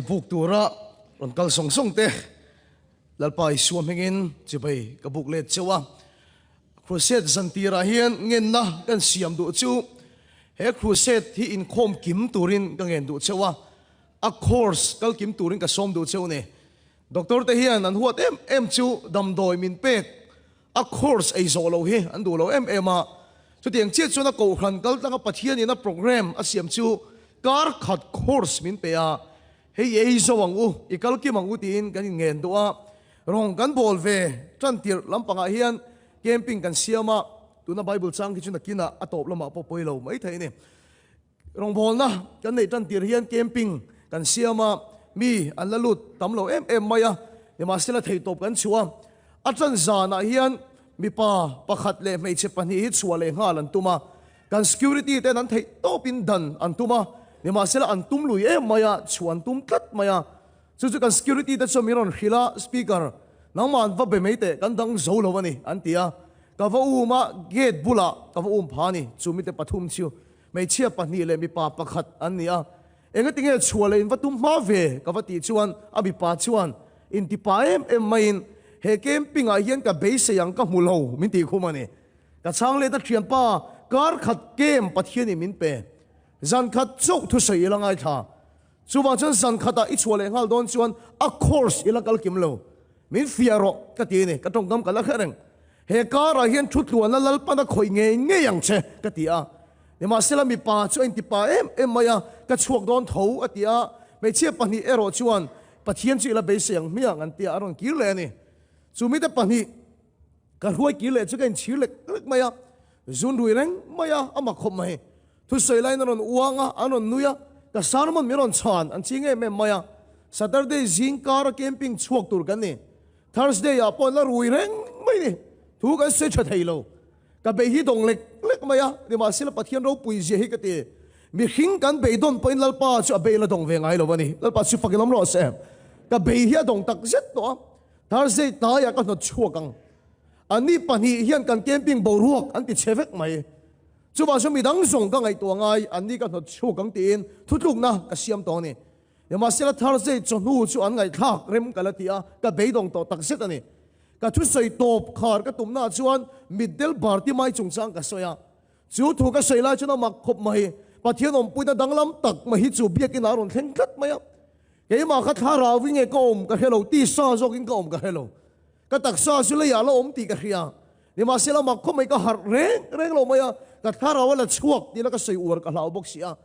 Buk tura ron kal song song te lalpai suam hengin chibai ka buk let chewa crusade santira hian ngen na kan siam du chu he crusade hi in khom kim turin ka ngen du chewa a course kal kim turin ka som du cheu ne doctor te hian an huat em chu dam doi min pek a course ei zo lo hi an du lo a chu tiang che chu na ko khan kal tanga pathian in a program a siam chu kar khat course min pe a hei ei zo wang u ikal ki mang u tin kan ngen do a rong kan bol ve tran tir lampanga hian camping kan siama tuna bible chang ki chuna kina atop lama po poilo mai thai ne rong bol na kan nei tran tir hian camping kan siama mi an la lut tam lo em maya ma sela thei top kan chuwa a tran zana hian mi pa pakhat le mei che pani hi chuwa le nga lan tuma kan security te nan thei topin dan an tuma ni ma sela an tum lui maya chuan tum tat maya chu kan security te chomiron hila speaker nang man va be meite kan dang zo lo wani an tia ka va uma gate bula ka va phani chumi te pathum chiu mei chia pani le mi pa pakhat an nia enga tinge chuale in va tum ma ve ka va ti chuan abi pa chuan in ti pa em main he camping a hian ka base yang ka mulo min ti khumani ka chang le ta thian pa kar khat kem pathian min pe zan khat chok thu sei langai tha chuwa chan zan khata I chuale ngal don chuan a course ilakal kimlo min fiaro ka ti ne ka tong kam kala khareng he kara hian thu tluan la lal pana khoi nge yang che ka ti a ni ma sela mi pa chu ti pa em maya ka chuak don tho atia me che pani ero chuan pathian chi la be seng miang an tia aron ki le ni chumi te pani ka huai ki le chu kan chilek maya zun rui reng maya ama khom mai thu sei lai ron uanga anon nuya ka sarmon miron chan an chinge me maya Saturday zing car camping chuak tur kan ni Thursday a pon la rui reng mai ni thu ka se cha thailo ka be hi dong lek maya ni ma sila pathian ro pui je hi ka ti mi hing kan be don poin lal pa chu be la dong ve ngai lo bani lal pa chu fakilam ro se ka be hi dong tak zet to Thursday ta ya ka no chuakang ani pani hian kan camping bo ruak an ti chevek mai chu ba so mi dang song ka ngai to ngai ani ka no chuakang tin thutluk na ka siam to ni yama sela Thursday chu nu chu an ngai thak rem kalatia ka be dong to tak zet ani ka thu sei top khar ka tumna chuan middle barti mai chungchang ka soya chu thu ka sei la chu na mak khop mai pathian om puina danglam tak ma hi chu biakin aron thleng khat maya ke ma kha thara winge ko om ka hello ti sa jokin ka om ka hello ka tak sa su le ya lo om ti ka hria ni ma sela mak khop mai ka har reng lo maya ka thara wala chuak ni la ka sei ur ka lau bok sia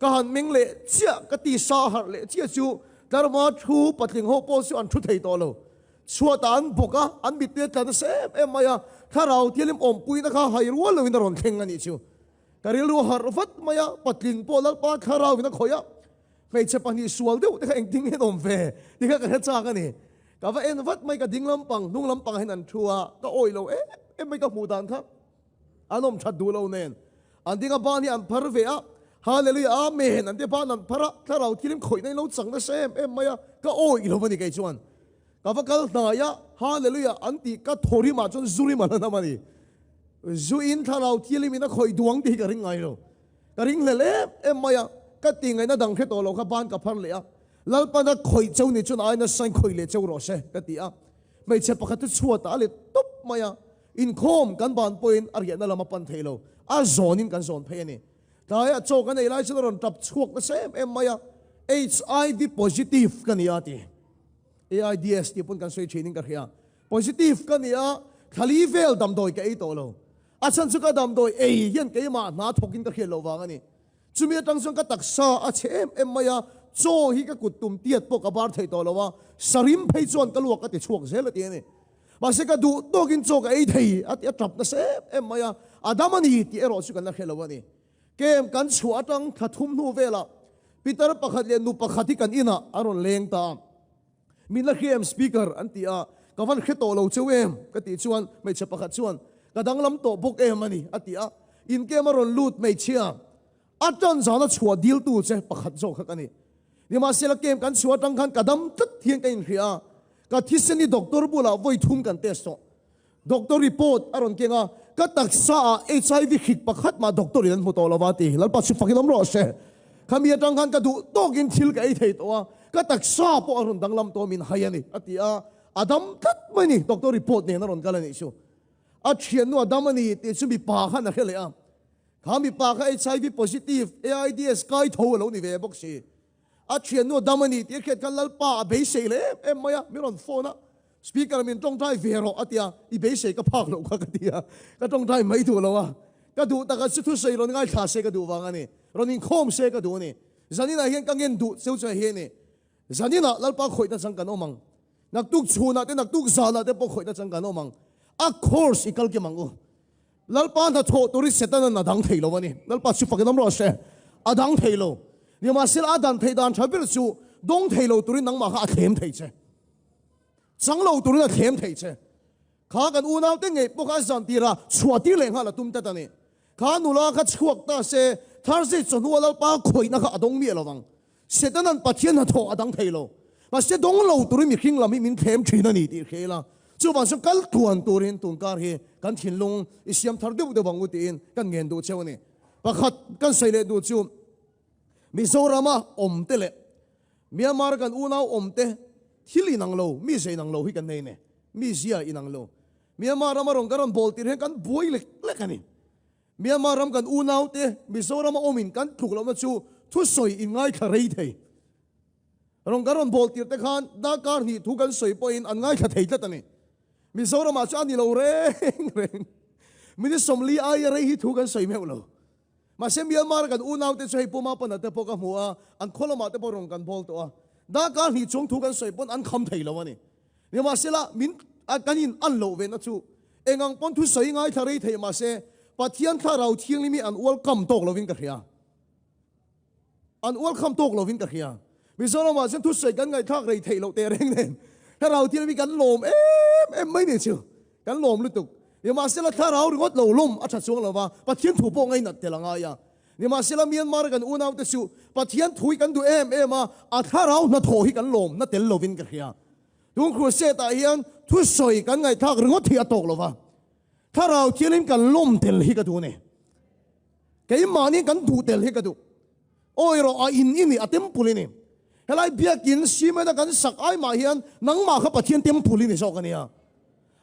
ka han ming le chia ka ti sa har le chia chu dar ma thu patling ho po su an thu thei to lo chua tan boka an bit te tan se em maya tharau tilim om pui na kha hai rual lo in ron theng ani chu karil ru har vat maya patling po lal pa tharau in khoya mei che pani sual deu te eng ding he dom ve ti ka ka cha ka ni ka va en vat mai ka ding lam pang nung lam pang hen an thua ka oi lo em mai ka mu dan kha anom that du lo nen an dinga ba ni an par ve a hallelujah amen an te ba nan para tharau tilim khoi nei lo chang na se em maya ka oi lo mani kai chuan kavakal na ya hallelujah anti ka thori ma chon zuri ma na mani zu in tharau thili mina khoi duang ti ka ring ai lo ka ring le em maya ka tingai na dang khe to lo kha ban ka phar le a lal pa na khoi chau ni chun ai na sain khoi le chau ro se ka ti a mai che pakhat chuwa ta le top maya in khom kan ban point arya na lama pan thelo a zon in kan zon phe ni ta ya cho kan ei lai chun ron tap chuak na se em maya HIV positive kan ya ti AIDS ti pun kan soi training ka khia positive kan ya khali vel dam doi ka ei to lo a chan chu ka dam doi ei hian ke ma na thokin ka khel lo wa ngani chumi tang song ka taksa a chem em maya cho hi ka kutum tiat po ka bar thei to lo wa sarim phei chon ka luak ka ti chuak zel ti ni ma se ka du tokin cho ka ei thei at ya trap na se em maya adamani ti ero chu kan na khel lo wa ni kem kan chu atang thathum nu vela Peter pakhat le nu pakhati kan ina aron leng ta min la khiam speaker antia kawan kheto lo chewem ka ti chuan mai che pakhat chuan ka danglam to bok mani atia in kemaron lut mai chia atan zana chua deal tu che pakhat zo kha kani ni ma sela kem kan chua tang khan kadam tat thian ka in khia ka thisani doctor bula voi thum kan test so doctor report aron kenga ka taksa HIV khik pakhat ma doctor in mo to lawati lal pa chu fakilam ro se khamia tang khan ka du tokin thil ka ei thei to ka taksa po aron danglam to min hayani atia Adam kat mani doctor report ne naron kalani su at hian no Adam ani te chu mi pa khan a khele a khami pa kha HIV positive AIDS kai tho lo ni ve bok si at hian no Adam ani te khet kan lal pa be se le em maya mi ron phone speaker min tong thai vero atia I be se ka phak lo ka tia ka tong thai mai tu lo a ka du ta ka su thu sei ron ngai tha se ka du wang ani ron in khom se ka du ni zanina hian ka ngen du seu cha he ni zanina lal pa khoi ta sang kan omang nak tuk chuna te nak tuk zala te po khoi ta chang kan omang a course ikal ke mangu lalpa na tho tori setan na dang theilo wani lalpa chu pakinam ro se adang theilo ni ma sil adan theidan thabil chu dong theilo tori nang ma kha them thei che changlo tori na them thei che kha kan unaw te nge po kha zan tira chuati leng hala tum ta tani kha nula kha chuak ta se thar se chonu lalpa khoi na kha adong mi lawang setan an pathian na tho adang theilo mà sẽ đóng lâu tụi mình kinh làm mình thêm chuyện này đi thế là chú bạn sẽ cắt tuần tuần tuần cả he căn thiên long Islam thar đều đều bằng ngũ tiền căn nghiền đồ chéo này và khát căn xây lệ đồ chú Mizoram te lệ Myanmar căn unau te thili nang lâu mi sei nang lâu hi căn này nè mi zia in nang lâu Myanmar rong karon bol tiền he căn boi lệ lệ căn này Myanmar căn unau te Mizoram in căn thuộc lâu mà chú thu soi in ngay khá rây thế rong karon bol tir te khan da kar hi thu kan soi point an ngai kha thei ta tani Mizoram ma cha ni lo reng reng mini somli ai re hi thu kan soi me lo ma se Myanmar kan unaw te chei puma pa na te poka hua an kholoma te porong kan bol to da kar hi chung thu kan soi pon an kham thei lo ani ni ma se la min a kanin an lo ve na chu engang pon thu soi ngai thari thei ma se pathian kha rau thiang limi an welcome tok lovin ka khia an welcome tok lovin ka khia Mizoram mà xem thu sợi cắn ngày thác rầy thầy lộ tè reng nè, thà rau thì bị cắn lồm em mấy nè chứ, cắn lồm liên tục, nhưng mà sẽ là thà rau ngót lầu lùm, ăn chặt xuống là va, bắt thiên thủ bộ ngay nặt tè là ngay à, nhưng mà sẽ là Myanmar cắn unau tè siêu, bắt thiên thủ cắn tụi em mà thà rau nó thổi cắn lồm, nó tè lầu vin cái kia, đúng không? Sẽ tại hiện thu sợi cắn ngày thác ngót thì atok là va, thà rau thì lên cắn lồm tè hi cái tụi này, cái mà này cắn tụi tè hi cái tụi, ôi rồi in này atem puli này helai biakin sima da kan sak ai ma hian nang ma kha pathian tem puli ni so kania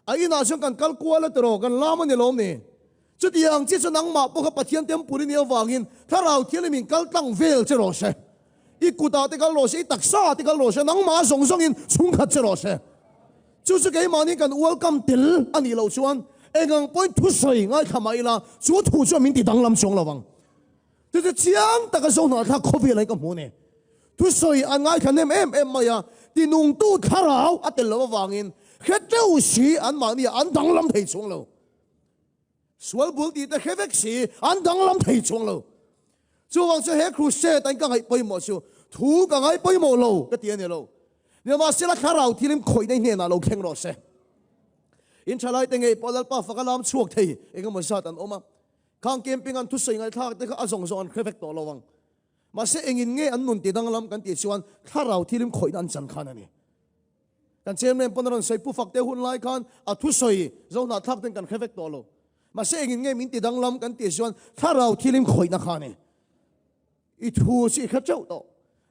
ai na chung kan kal kuala tro kan lama ni lom ni chu tiang chi chu nang ma po kha pathian tem puli ni awangin tharau thiel min kal tang vel che ro se I kuta te kal lo se taksa te kal lo se nang ma song song in chung khat che ro se chu ke ma ni kan welcome til ani lo chuan engang point thu soi ngai khamai la chu thu chu min ti dang lam chong lawang tu chiang ta ka so na tha khovi lai ka mu ne thu soi an ngai khanem em maya ti nung tu tharau atel lo wangin kheteu si an ma ni an dang lam thei chung lo swal bul ti ta khevek si an dang lam thei chung lo chu wang chu he crusade tan ka ngai poi mo chu thu ka ngai poi mo lo ka ti ne lo ne ma sela tharau thilim khoi dai ne na lo kheng ro se in chalai te ngai polal pa fakalam chuak thei engam mo sat an oma khang camping an thu soi ngai thak te kha azong zon khevek to lo wang mà sẽ engin nghe anh nun ti dang lam kan ti chuan tharau thilim khoi dan chan khan ani kan chem nem ponaron sei pu fakte hun lai khan a thu soi zo na thak ten kan khevek to lo mà sẽ engin nghe min ti dang lam kan ti chuan tharau thilim khoi na khan ni I thu si kha chau to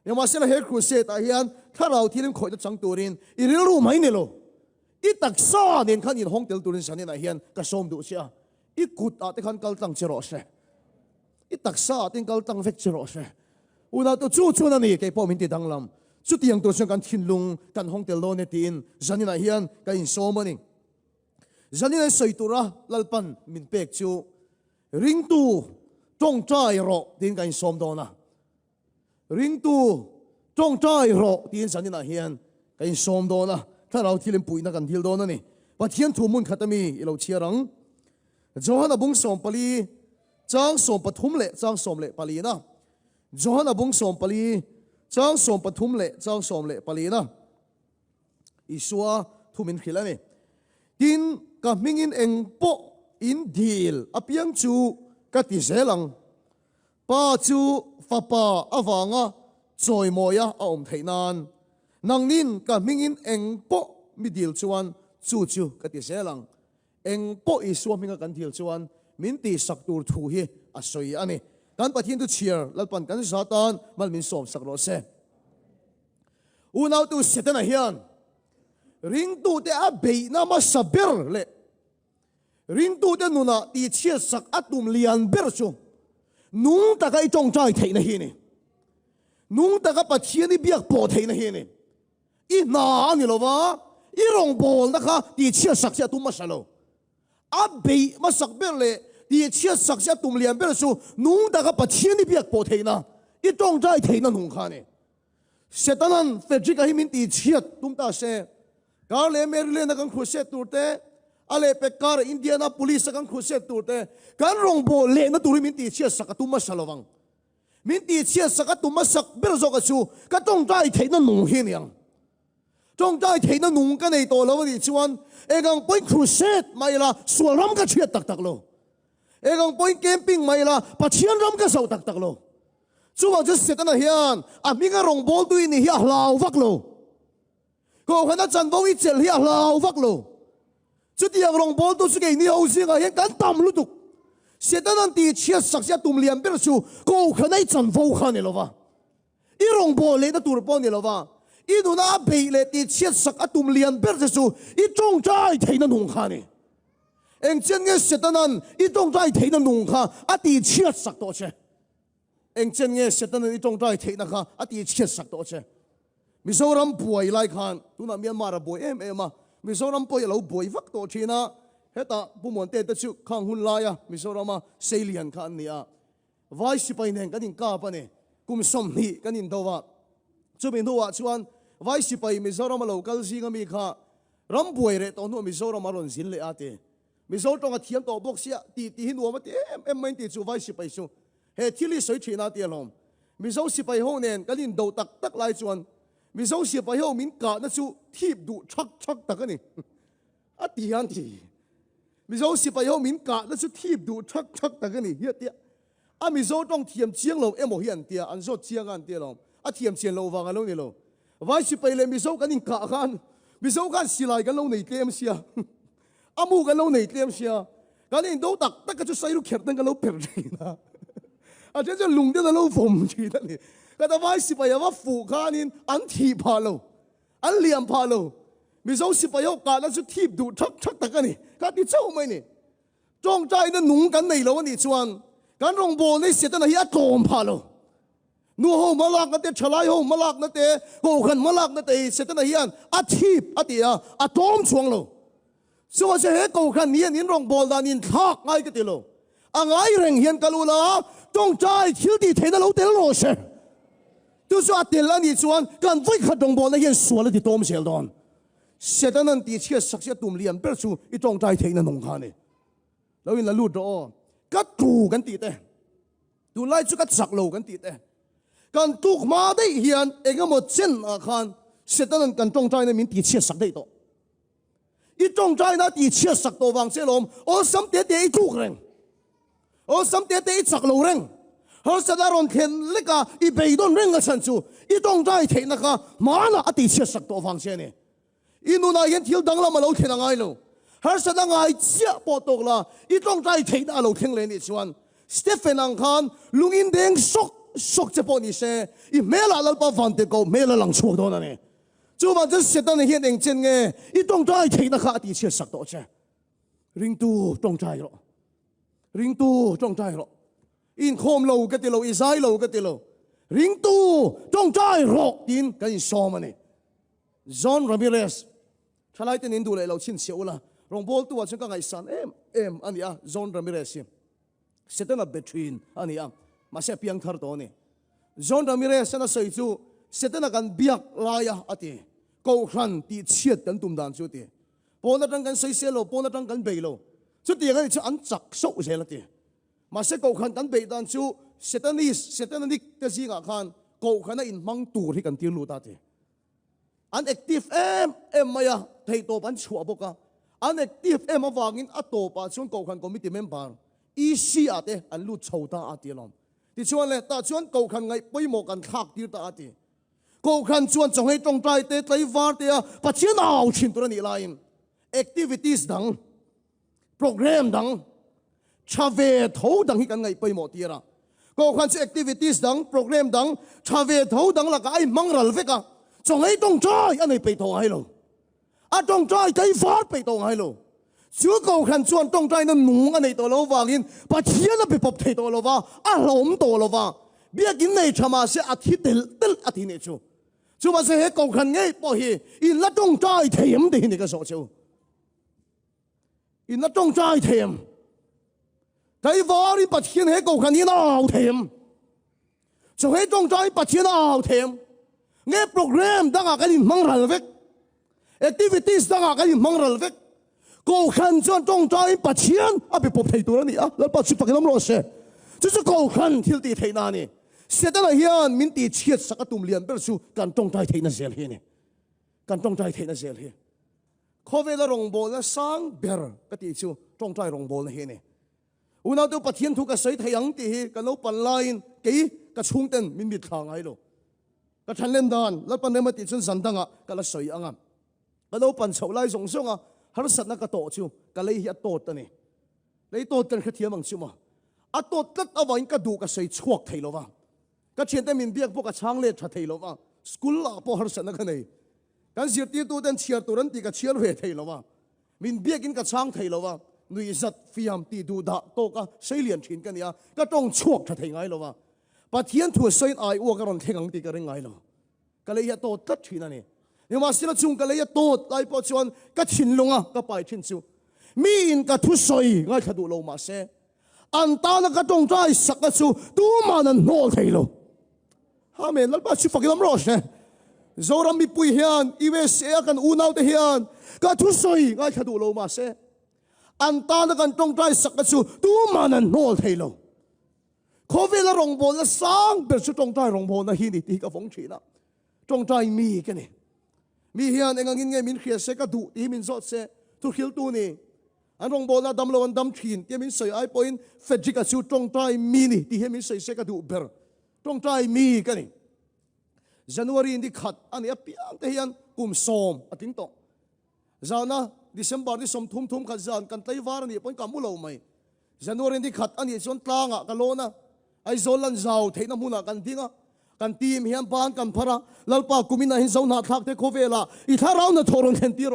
ya ma se la he crusade ta hian tharau thilim khoi da chang turin I ril ru mai ne lo I taksa nen khan in hong tel turin san na hian ka som du sia I kut a te khan kal tang chero se I taksa ten kal tang vek chero se una to chu na ni ke po min ti dang lam chu tiang to kan thin lung kan hong tel lo ne tin zanina hian ka in so mani zanina soitura lalpan min pek chu ring tu tong chai ro tin ka in som do na ring tu tong chai ro tin zanina hian ka in som do na tharau thilim pui na kan thil do na ni pathian thu mun khatami ilo chiarang johana bung som pali chang som pathum le chang som le pali na Johana bung som pali chang som pathum le chang som le pali na isua thumin khilani tin ka mingin engpo in dil apiang chu ka ti selang pa chu fapa awanga choi moya a theinan nangnin ka mingin engpo midil chuan chu ka ti selang engpo isua minga kan thil chuan min ti saktur thu hi a soi ani kan pathian tu cheer lalpan kan satan mal min som sak ro se unau tu setana hian ring tu te a bei na ma saber le ring tu te nuna ti chia sak atum lian ber chu nung ta kai tong chai thei na hi ni nung ta ka pathian ni biak po thei na hi ni i na ani lova i rong bol na kha ti chia sak sia tu ma salo a bei ma sak ber le ti chia sak sia tum lian ber chu nung ta ka pathian ni biak po thei na i tong chai thei na nung kha ni setanan fedrika hi min ti chia tum ta se gar le Maryland kan khuse turte ale pekar Indiana police kan khuse turte kan rong bo le na turi min ti chia sakatu ma salawang min ti chia sakatu ma sak ber zo ka chu ka tong tai theina nung hi niang tong tai theina nung ka nei to lo ni chuan egang point khuse mai la suaram ka chia tak tak lo egang point camping mai la pachian ram ka sau tak tak lo chuwa just setana hian a minga rong bol tu ni hi hlau vak lo ko khana chan bo i chel hi hlau vak lo chu tiang rong bol tu su ke ni ho singa hian kan tam lu tuk setanan ti chia sak sia tum liam ber chu ko khanai chan vo khan ni lova i rong bol le na tur po ni lova i du na be le ti chia sak atum liam ber chu i tong chai theina nung kha ni eng chen nge setanan i tong chai theina nung kha a ti chia sak to che eng chen nge setanan i tong chai theina kha a ti chia sak to che Mizoram boy lai khan tuna Myanmar boy em a Mizoram boy lo boy vak to thina heta pumon te chu khang hun la ya Mizoram salian khan nia vai sipai nen kanin ka pa ne kum som ni kanin dowa chu bin huwa chuan vai sipai Mizoram local zinga mi kha ram boy re to no Mizoram ron zin le ate Mizoram tong a thiam to box sia ti hin wa ma te em main ti chu vai sipai chu he thili soi thina te lom Mizoram sipai ho nen kanin do tak tak lai chuan Mizo siapa hiu min ka na chu thip du chak takani ati han ti Mizo siapa hiu min ka na chu thip du chak takani hi tia a Mizo tong thiam chiang lo emo hian tia an zo chiang an tia lo a thiam chian lo wang lo ni lo vai sipai le Mizo kanin ka khan Mizo kan silai kan lo nei tlem sia amu kan lo nei tlem sia kanin do tak ka chu sai lu kher tan kan lo per na a chen lung de lo vom chi ta ni kada vai sipai wa fu khanin an thi phalo an liam phalo Mizo sipai ho ka na chu thip du chak takani ka ti chau mai ni tong chai na nung kan nei lo ni chuan kan rong bo nei setana hi a tom phalo nu ho malak na te thalai ho malak na te ho khan malak na te setana hian a thip atia a tom chuang lo so se he ko khan nian in rong bol dan in thak ngai ka ti lo angai reng hian kalula tong chai thil ti theina lo tel lo se tu so atel ani chuan kan voi kha dong bol na hian suala ti tom sel don setanan ti chia saksia tum lian per chu I tong chai theina nong kha ni lo in la lu do ka tu kan ti te tu lai chu ka chak lo kan ti te kan tuk ma dei hian engamo chen a khan setanan kan tong chai na min ti chia sak dei to I tong chai na ti chia sak to wang selom o sam te te I tuk reng o sam te te I chak lo reng har sadaron khen leka I beidon reng a chan chu I tong chai theina kha mana ati chia sak to wang se ni inuna yen thil dang la ma lo thena ngai lo har sadang ai chia po tok la I tong chai theina lo theng le ni chuan Stephen ang khan lungin deng sok che po ni se I mela lal pa van te ko mela lang chuak do na ni chu ma just setan hian eng chen nge I tong chai theina kha ati chia sak to che ring tu tong chai ro ring tu tong chai ro in khom lo ka ti lo I sai lo ka ti lo ring tu tong chai ro tin kan so ma ni John Ramirez thalai ten indu le lo chin siula rong bol tu wa chung ka ngai san em ania John Ramirez sim setana between ania ma se piang thar to ni John Ramirez na sei chu setana kan biak laya ati ko khan ti chiat kan tum dan chu ti pona tang kan sei se lo pona tang kan bei lo chu ti ngai chu an chak so se la ti ma se ko khan kan bei dan chu setanik te zinga khan ko khana in mang tur hi kan ti lu ta ti an active em maya thei to ban chua boka an active awangin atopa chun ko khan committee member EC ate an lu chouta ati lom ti chuan le ta chuan ko khan ngai poimo kan khak tir ta ati ko khan chuan chong hei tong trai te tlai var te a pachian au chin tur ni lain activities dang program dang chave tho dang hi kan ngai poimo tira ko khan activities dang program dang chave tho dang la kai mangral veka จงให้ต้องใจอันนี้ไปตรงให้เราต้องใจใจฟ้าไปตรงให้เราชัวร์เขาขันชวนต้องใจนั้นหนุ่งอันนี้ตัวเราว่ากินปัจเจียนไปพบเทตัวเราว่าหลมตัวเราว่าเบี้ยกินในชามาเสียอาทิตย์เติลอาทิตย์นี้ชัวมาเสียเขาขันไงพอเฮอินละต้องใจเทียมดีนี่ก็สอชัวอินละต้องใจเทียมใจฟ้านี่ปัจเจียนให้เขาขันนี่น่าเทียมจงให้ต้องใจปัจเจียนน่าเทียมเงี้ยโปรแกรมดังกันมังรัลเวกแอคทิวิตี้ดังกันมังรัลเวกกูขันจวนต้องใจปัจเจียนไปพบไทยตัวนี้แล้วปัจจุบันน้ำร้อนเสียจะกูขันที่ตีไทยนานี่เสียแต่ละเฮียนมินตีเชียดสักตุ่มเลียนเปรสูการต้องใจไทยนั่นเสียเลยนี่การต้องใจไทยนั่นเสียเลยข้อเวลารงโบนะสังเบรก็ตีชูต้องใจรงโบนะเฮียนี่อุณาตัวปัจเจียนถูกกระใสไทยังตีกันแล้วปันไลน์กี่กระชุ่งเต้นมินมิดทางไงลูก็ทันเล่นดานแล้วปันเดมาติดจนสันตังก็ละสวยอ่ะก็แล้วปันเฉาไล่ส่งส่งฮาร์สัตนักโตชิวก็เลยยัดโตตันนี่เลยโตตันคือเทียมมังชิวมาโตตัดเอาไว้ก็ดูก็สวยชวกไทยแล้วว่าก็เชียนแต่มินเบียกพวกกระช่างเล็ดไทยแล้วว่าสกุลละพอฮาร์สัตนักนี่การเสียตีตัวเต้นเชียร์ตัวนั้นตีก็เชียร์เวทไทยแล้วว่ามินเบียกินกระช่างไทยแล้วว่านุยสัตฟิยามตีดูด่าโตก็ใช้เหรียญถิ่นกันเนี่ยก็ต้องชวกไทยไงแล้วว่าปัจเจียนถั่วเส้นไออ้วกระรอนเทงังตีกันยังไงล่ะก็เลยโตตัดถิ่นนั่นนี่เนี่ยมาสิละจุงก็เลยโตไอพอชวนก็ถิ่นลงก็ไปถิ่นจูมีอินก็ทุสอยง่ายขดูโลมาเสอันตานะก็ต้องใจสักจูตัวมันนั่นโน่ไทยโลฮาเมนแล้วป้าชิฟักน้ำร้อนเสโจรามีปุยเฮียนอีเวสเอกันอูนาวเตเฮียนก็ทุสอยง่ายขดูโลมาเสอันตานะกันต้องใจสักจูตัวมันนั่นโน่ไทยโลข้อเวลารงโบนะสังเป็นสุดต้องใจรงโบนะฮินิตีกับฟงชีนะจงใจมีกันนี่มีเฮียนเองกินไงมินเขียเสกดูที่มินสอดเสทุกขิลตัวนี่อันรงโบนะดำลวันดำถิ่นที่มินใส่ไอปอยน์เฟจิกาชูจงใจมีนี่ที่เฮียมินใส่เสกดูเบอร์จงใจมีกันนี่จันวารีนี่ขัดอันนี้ปีอันที่เฮียนกุมสมอทิ้งโตจานะดิเซมบาร์ที่สมทุ่มขัดจานกันไต้วาร์นี่ปอยน์กำมุลเอาไหมจันวารีนี่ขัดอันนี้ชนตลางะกันโลนะไอโซลันเจ้าเทน้ำมุนักันทิ้งกันทีมเฮียนบ้านกันพระลัลปากุมินาหินเจ้าหน้าทักเทโคเวลาอีท่าเราหน้าทอรอนเทนตีโร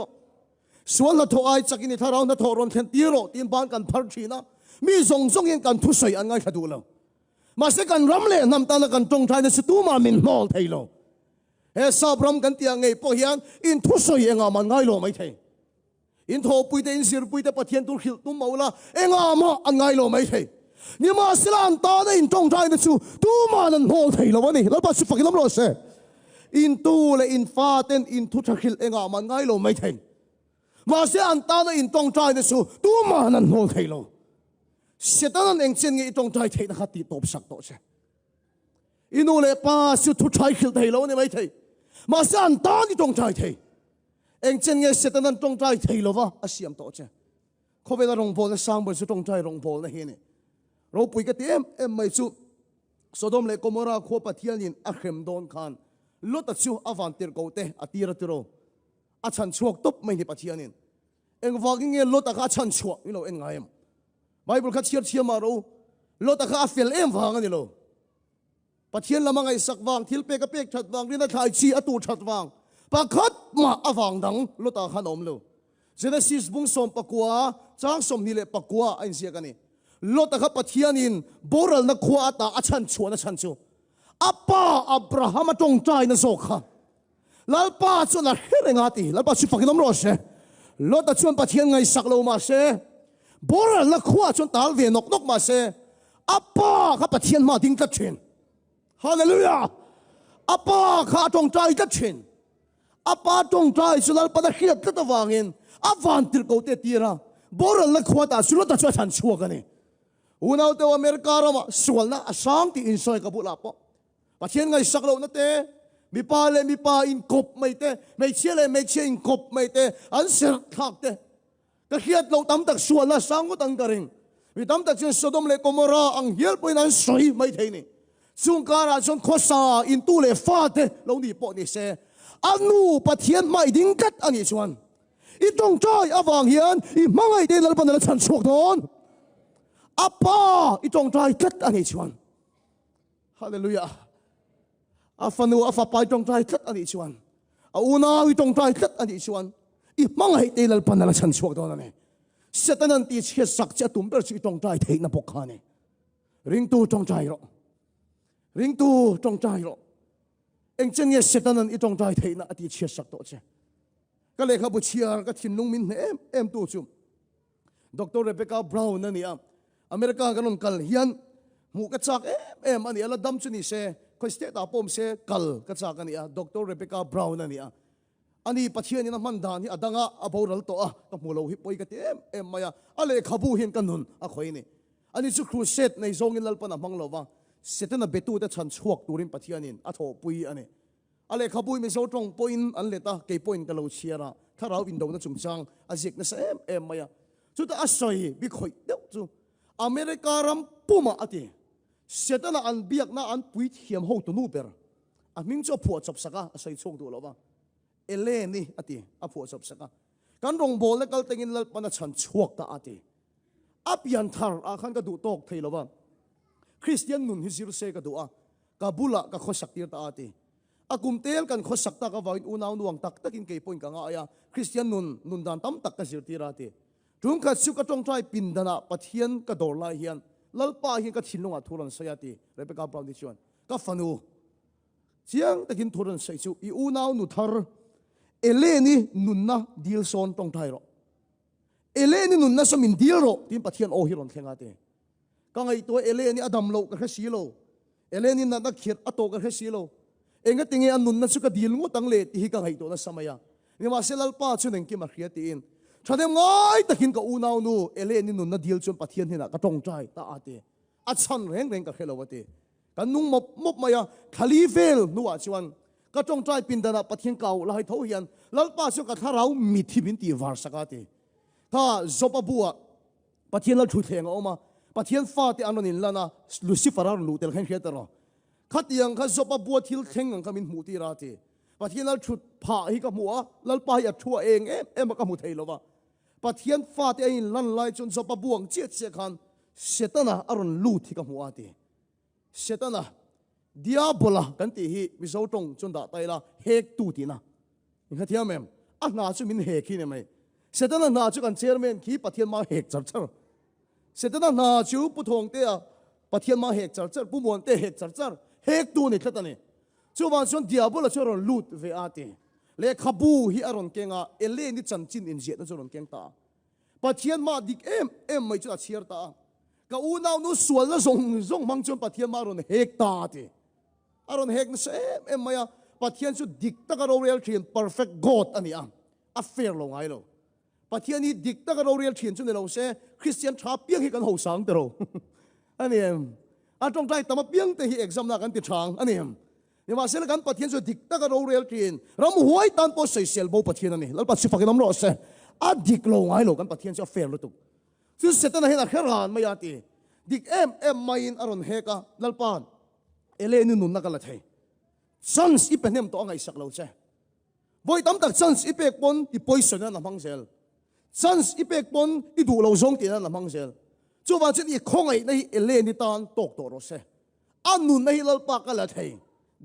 ส่วนละทอไอจักินอีท่าเราหน้าทอรอนเทนตีโรทีมบ้านกันพระชีนะมีส่งยังกันทุสอยอันง่ายขดูแล้วมาเสกันรำเล่นำตาลกันจงใจในสตูมามินมอลไทยโลเฮซาบรำกันเตียงไงพอเฮียนอินทุสอยเองมันง่ายโลไม่ใช่อินโทปุยเตอินสิรปุยเตปะเทียนตุขิลตุมเอาละเองมาอันง่ายโลไม่ใช่นี่มาสิลันตาเนี่ยอินจงใจนะชูตัวมันนั่นโหดไทยแล้ววะนี่แล้วปัจจุบันน้ำร้อนเสอินตูและอินฟาเตนอินทุชักฮิลเองมันง่ายโลไม่ใช่มาสิลันตาเนี่ยอินจงใจนะชูตัวมันนั่นโหดไทยแล้วเสียตนั้นเองเช่นไงจงใจไทยนะครับตีตบสักตัวเสอินูเลป้าสุดทุชัยฮิลไทยแล้วนี่ไม่ใช่มาสิลันตานี่จงใจไทยเองเช่นไงเสียตนั้นจงใจไทยแล้ววะอาเซียมตัวเสเขาเวลาลงโพลและสร้างบนสุดจงใจลงโพลนะเฮนี่เราปุยกันเต็มไม่สุดโซโดมเลโกโมราขวบเทียนินอัคเรมโดนคานลดตัดชิวอวันติร์โกเตอตีระติโรอาชันชวกตบไม่ได้ปะเทียนินเอ็งวากิเงลดตะขาชันชวกนี่เราเอ็งไงเอ็มไบเบิลคัดเชียมาเราลดตะขาฟิลเอ็มวางกันนี่เราปะเทียนละมังไงสักวางทิลเปกเปกชัดวางนี่นะทายชีอตูชัดวางปะคัดมาอวังดังลดตะขานอมเราเจเนซิสบุงสมปะกัวจ้างสมนี่เลปะกัวไอ้เสียกันนี่ลดตะขับปะเทียนินโบราณนักขวาตาอาชันชัวนะชันชัวอัปป้าอับราฮัมจงใจนะโซค่ะลัลป้าชวนละเฮรงาตีลัลป้าชิฟักน้ำร้อนเสลดตะชวนปะเทียนไงสักโลมาเสโบราณนักขวาชวนตาลเวนกมาเสอัปป้าขับปะเทียนมาดิ้งตัดเชนฮาเลลูยาอัปป้าข้าจงใจตัดเชนอัปป้าจงใจสุลัลป้าตะเขียดตัดวางเงินอัฟวันติร์โกเตตีระโบราณนักขวาตาสุลตะชวนชันชัวกันนี่อุณาเตวอเมริกาเรามาส่วนนะสังที่อินไซกับบุลาปะปะเทียนไงสักเรานะเตมีปาเลมีปาอินกบไม่เตไม่เชื่อเลยไม่เชื่ออินกบไม่เตอันเสียทักเตก็เขียดเราตั้มตักส่วนนะสังก็ตั้งกระริงมีตั้มตักเชื่อสดมเลโกโมราอังเฮียลไปนั้นสวยไม่เท่นี่สุงการาชนโคสาอินตูเลฟาเตเราหนีปอนี่เสอันนู้ปะเทียนไม่ดิ้งกัดอันนี้ชวนอีตรงใจอวังเฮียนอีมังไอเดนแล้วปนนั้นฉันชวกโดนอัปป้าอีจงใจกัดอันนี้ชวนฮาเลลูยาอัฟนูอัฟป้าจงใจกัดอันนี้ชวน una wi tong trai tlat ani chuan I mangai te lal pan la chan chuak don ani setanan ti che sak cha tum ber chi tong trai thei na pok khane ring tu tong trai ro ring tu tong trai ro eng chen ye setanan I tong trai thei na ati che sak to che ka lekha bu chiar ka thin lung min em tu chu Dr. Rebecca Brown ani America kanon kal hian mu ka chak em ani ala dam chu ni se khoi state ta pom se kal ka chak ani Dr. Rebecca Brown ani ani pathian ina man dan hi adanga aboral to ka mulo hi poi ka te em maya ale khabu hin kanun a khoi ni ani chu crusade nei zong in lalpana manglowa setena betu ta chan chuak turin pathianin a tho pui ani ale khabui me zo tong point an leta ke point ka lo chiara tharau in do na chungchang a zik na sa em maya chu ta asoi bi khoi deu chu America ram puma ati setena an biak na an pui thiam ho tu nu per a ming cho phuat chop saka asoi chong tu lowa ele ni ati a phuat chop saka kan rong bol na kal tengin lal pana chan chuak ta ati apian thar a khan ka du tok thei lowa Christian nun hi zir se ka du kabula ka khosak tir ta ati akum tel kan khosak ta ka vain unaw nuang tak takin ke point ka nga aya Christian nun dan tam tak ka zir tirati tung ka chu ka tong trai pin dana pathian ka dor lai hian lalpa hi ka thinlunga thuran sayati Rebecca Brown di chuan ka fanu chiang takin thuran sai chu I unaw nu thar eleni nunna dil son tong trai ro eleni nunna samin dil ro tin pathian o hiron thengate ka ngai to eleni adam lo ka silo eleni na khiat ato ka silo enga tinge an nunna chu ka dil ngo tang le ti ka ngai to na samaya ni ma selal pa chu neng ki ma khiati in thadem ngai takin ka unaw nu eleni nunna dil chon pathian hina ka tong trai ta ate a chan reng reng ka khelawate kan nung mop maya khalivel nuwa chuan ka tong trai pin dana pathian kau lai tho hian lalpa chu ka tharau mi thibin ti war sakate ka zopa bua pathian la thu thleng oma pathian fa te anonin lana Lucifer ar lu tel khen khetaro khatiang kha zopa bua thil theng ang kamin mu ti rate pathian al thut pha hi ka muwa lalpa ya thua eng em ka mu theilowa pathian fa te in lan lai chon zopa buang che che khan setana aron lu thi ka mu ate setana diabola kan ti hi mi zo tong chon da taila hek tu ti na inga thiam mem a na chu min hek hi ne mai setana na chu kan chairman ki pathian ma hek char char setana na chu pu thong te pathian ma hek char char pu mon te hek char char hek tu ni thlatani chu wan chon diabola choron lut ve ate le khabu hi aron kenga ele ni chan chin in jet na choron keng ta pathian ma dik em mai chu a chiar ta ka unaw nu sual na zong mang chon pathian ma ron hek ta te aron hek na em maya pathian chu dik ta ka real thin perfect god ani a fair lo ngai lo pathian ni dik ta ka real thin chu ne lo se Christian tha piang hi kan ho sang te ro ani a tong tai tama piang te hi exam na kan ti thang ani ni ma sel kan pathian chu dik ta ka real thin ram huai tan po sei sel bo pathian ani lal pat si fakin am ro se a dik lo ngai lo kan pathian chu fair lo tu chu setana hena kheran mai ati dik em main aron heka lalpan ele ni nun nakala thai sons ipenem to angai sak lo che boy tam tak sons ipek pon I poison na mang sel sons ipek pon I du lo zong ti na mang sel chu wa chen I khongai nei ele ni tan tok to ro se anun nei lalpa kala thai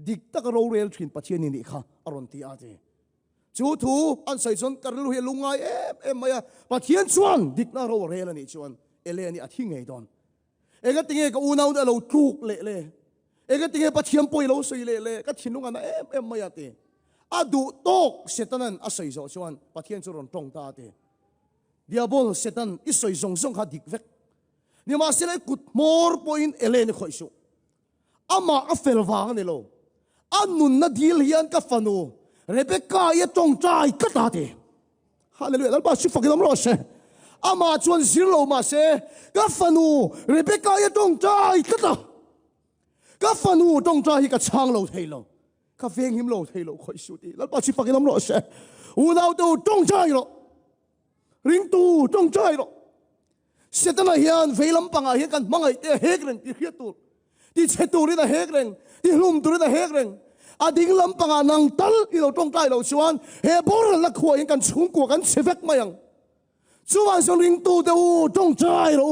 dik tak ro rel thin pathian ni kha aron ti ate chu thu an sai chon karlu he lungai em maya pathian chuan dik na ro rel ani chuan ele ni athi ngei don ega tinge ka unaw da lo truk le ega tinge pathian poi lo sei le ka thinunga na em maya te adu tok setanan asai zo chuan pathian churon tong ta te diabol setan isoi zong zong kha dik vek ni ma sele kut mor point ele ni khoi su ama a fel wang ni lo anun na dil hian ka fanu Rebecca ye tong trai ka ta te hallelujah lal ba si fakin am ro se ama chuan zilo ma se ka fanu Rebecca ye tong trai ka ta ka fanu tong trai hi ka chang lo thei lo ka veng him lo thei lo khoi su ti lal ba si fakin am ro se unaw tu tong trai lo ring tu tong trai lo setana hian veilam panga hi kan mangai te hek reng ti khiat tu ti chetu ri na hek reng ti hlum tu ri na hek reng ading lam panga nang tal I lo tong trai lo chuan he bor la khua in kan chung ko kan chevek mayang chuan son ring tu te u tong trai lo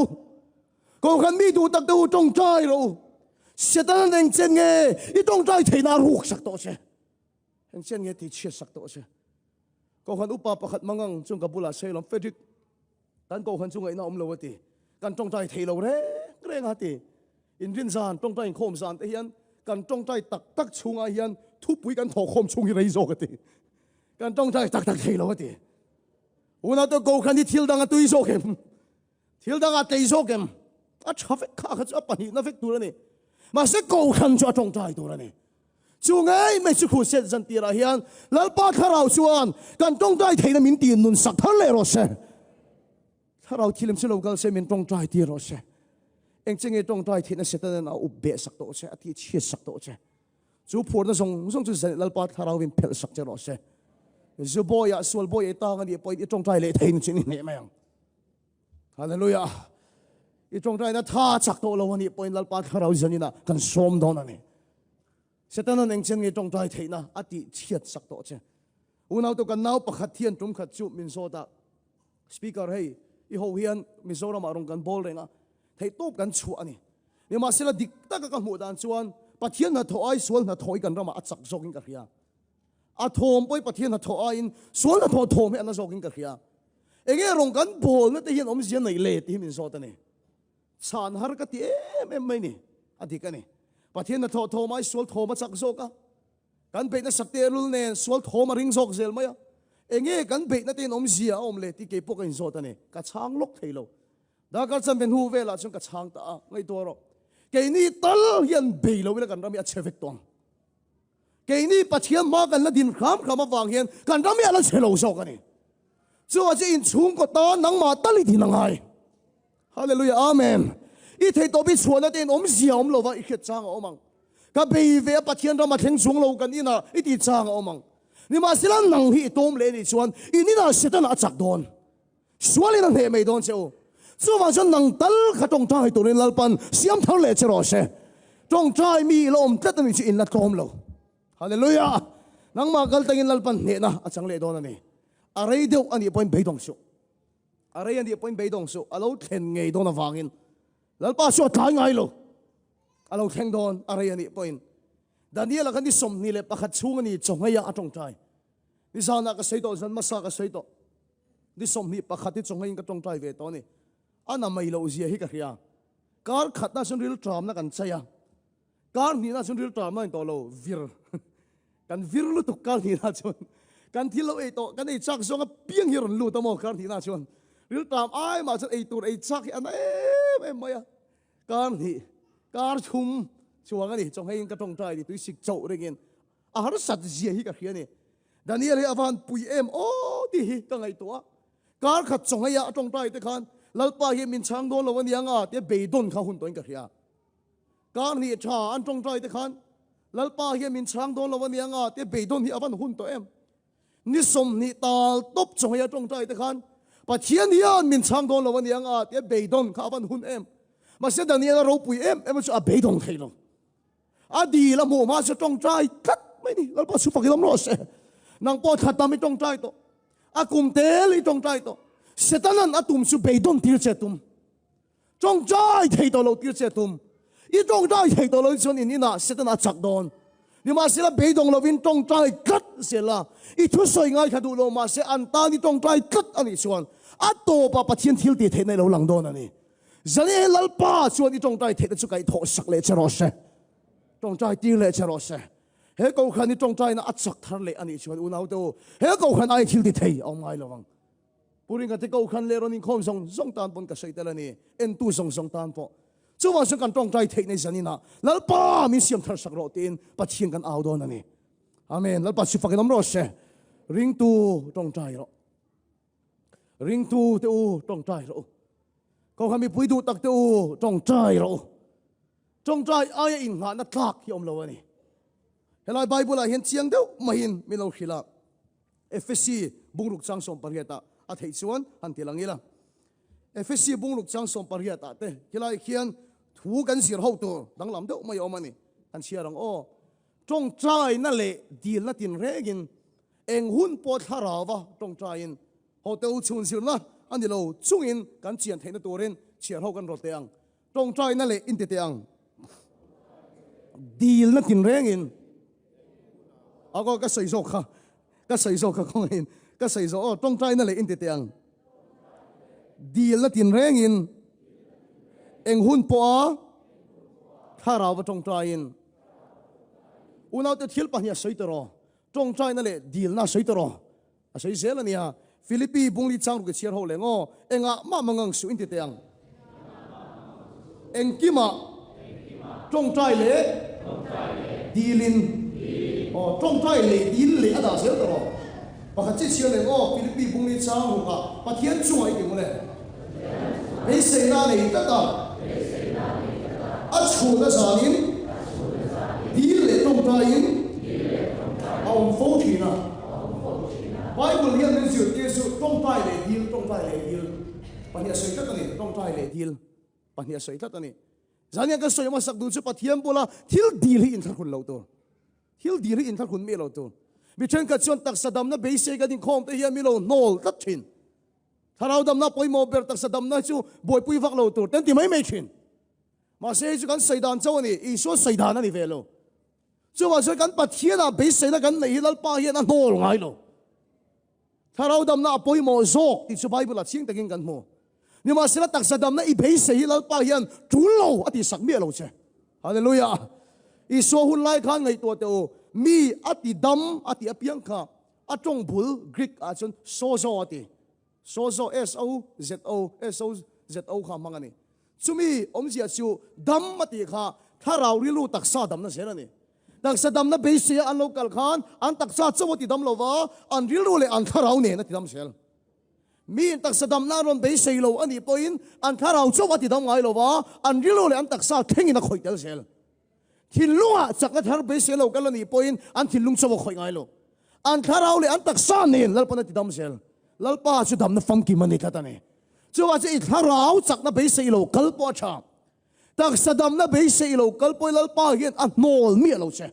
ko kan mi tu tak te u tong trai lo setan neng chen nge I tong trai theina ruk sak to che ang chen nge ti chia sak to se ko khan upa pakhat mangang chung ka bula sei lom Frederick kan ko khan chung ai na om lo ti kan tong tai thei lo re reng ha ti in rin zan tong tai khom zan te hian kan tong tai tak tak chunga hian thu pui kan tho khom chung hi rei zo ka ti kan tong tai tak tak thei lo ti una to ko khan ni thil dang a tui zo kem thil dang a tei zo kem a traffic kha kha cha pani na vek tu ra ni ma se ko khan cha tong tai tu ra ni chu ngai mai chu khu se zan ti ra hian lal pa kharau chuan kan tong tai thei na min ti nun sak thar le ro se kharau thilim se lo gal se min tong tai ti ro se eng chenge tong tai thina se ta na u be sak to se ati chi sak to se chu phur na song song chu se lal pa kharau vin phel sak che ro se zu boya sul boya ta ngani poi i tong tai le thein chin ne mayang hallelujah i tong tai na tha chak to lo ni point lal pa kharau zanina kan som don ani setana neng chen nge tong tai theina ati chiat sak to che unau to kan nau pakhat thian tum khat chu min so ta speaker hey i ho hian mizoram arong kan bol renga thei top kan chu ani ni ma sela dik ta ka mu dan chuan pathian na thoi sual na thoi kan rama achak zoking ka ria a thom poi pathian na thoi in sual na thom he na zoking ka ria enge rong kan bol na te hian om zian nei le ti min so ta ni chan har ka ti em mai ni adik ani pathian na tho mai sual thoma chak zoka kan be na sakte rul ne sual thoma ring zok zel maya enge kan be na tin om zia om le ti ke pok in zot ani ka chang lok theilo da ka chan ben hu vela chung ka chang ta ngai to ro ke ni tal hian be lo la kan rami a chevek tong ke ni pathian ma kan la din kham kham awang hian kan rami ala chelo zok ani chu a in chung ko ta nang ma tali din ngai hallelujah amen i thei to bi chuan tin om zia om lo wa i khet chang omang ka be ve pathian rama theng chung lo kan ina i ti chang omang ni ma silan nang hi tom le ni chuan ini na setan a chak don suali na he mai don cheu chu wa chuan nang tal kha tong tai to len lalpan siam thar le che ro se tong tai mi lom tat ni chi in la tom lo hallelujah nang ma gal tangin lalpan ne na a chang le don ani arei deu ani point be dong su arei ani point be dong su alo thlen ngei don awangin lalpa so thai ngai lo alo theng don arei ani point Daniel kan ni som ni le pakhat chung ani chonghaya atong tai ni sana ka seito san masa ka seito ni som ni pakhat ti chonghai ka tong tai ve to ni ana mai lo zia hi ka hria kar khat na sun ril tram na kan chaya kar ni na sun ril tram na to lo vir kan vir lu to kar ni na chon kan thilo e to kan ei chak zonga piang hi ron lu to mo kar ni na chon ril tram ai ma chan ei tur ei chak hi an em maya kar ni kar chum chuang ani chong hai ka tong tai ni tu sik chau regin a har sat zia hi ka khia ni Daniel he avan pui em o ti hi ka ngai to kar khat chong hai ya tong tai te khan lalpa hi min chang don lo wan yanga te be don kha hun toin ka khia kar ni tha an tong tai te khan lalpa hi min chang don lo wan yanga te be don hi avan hun to em ni som ni tal top chong hai ya tong tai te khan pathian hian min chang don lo wan yanga te be don kha avan hun em ma se Daniel ro pui em chu a be don thei lo adi la mo ma se tong trai kat mai ni lal pa su fa kilam ro se nang po thata mi tong trai to akum te li tong trai to setanan atum su be don tir che tum tong trai thei to lo tir che tum i tong trai thei to lo chon in ina setan a chak don ni ma se la be dong lo vin tong trai kat se la i thu soi ngai khadu lo ma se an ta ni tong trai kat ani chuan a to pa pathian thil ti thei nei lo lang don ani zani lal pa chuan i tong trai thei chu kai tho sak le che ro se tong trai ti le che ro se he ko khan ni tong trai na achak thar le ani chuan unau to he ko khan ai thil ti thei ong ngai lawang puring ka te ko khan le ron in khom song song tan pon ka sei tel ani en tu song song tan po chu wa sang kan tong trai thei nei zanina lal pa mi siam thar sak ro tin pathian kan au don ani amen lal pa si fa kan ro se ring tu tong trai ro ring tu te u tong trai ro ko khan mi pui du tak te u tong trai ro tong trai ai in nga na tlak hi om lo ani helai bible a hian chiang deuh mahin mi lo khila FSC bungruk chang som pariata a thei chuan han tilangila FSC bungruk chang som pariata te hilai khian thu kan sir ho tur dang lam deuh mai om ani an siarang o tong trai na le dil na tin regin eng hun pot harawa tong trai in hotel chun sir na ani lo chungin kan chian theina turin chiar ho kan roteang tong trai na le in te teang deal na tin rengin ako ka saiso ka kong in ka saiso oh tong trai na le in titiang deal na tin reng in eng hun po a tharaw wa tong trai in unaw te thil pahnia soitoro tong trai na le deal na soitoro a sei sel ania Philippi bungli chang ru ke chiar ho lengo enga ma mangang su in titiang eng kima tong trai le dealin oh trong thai le in le ada sel tro pakhat chi chial le oh Philippi bung ni chang hu ka pathian chuai ki mole ei sei na le ta ta a chu da zanin deal le trong thai in ông phố thì na Bible hian men chu te su trong thai le deal pahnia soi ta ni trong thai le deal pahnia soi ta ni zania ka soi ma sak du chu pathian bola thil deal hi in thar khun lo to Hil diri in thar hun mi lo tu. Mi chen ka chuan tak sadam na beise ka ding khom te hian mi lo nol tat thin. Tharau dam na poi mo ber tak sadam na chu boy pui vak lo tu. Ten ti mai mai thin. Ma se chu kan saidan chaw ni I so saidan ani velo. Chu wa so kan pathian na beise na kan nei lal pa hian na nol ngai lo. Tharau dam na poi mo zok ti chu Bible a ching takin kan mo. Ni ma sila tak sadam na I beise hi lal pa hian tu lo ati sak mi lo che. Hallelujah. Iso hun lai khan ngai to te o mi ati dam ati apiang kha atong bul Greek a chon sozo ati sozo SOZO kha mangani chumi omji achu dam ati kha tharau rilu taksa dam na serani taksa dam na beise an local khan an taksa chawati dam lova an rilu le an tharau ne na ti dam sel mi taksa dam na ron beise lo ani poin an tharau chawati dam ngai lova an rilu le an taksa thengina khoitel sel Thin lunga chakna thar be selo kalani point an thin lung chaw khoi ngai lo an tharau le an taksa nen lalpana ti dam sel lalpa chu dam na fam ki mani khatane chuwa che tharau chakna be selo kalpo cha tak sadam na be selo kalpo lalpa hian an nol mi lo che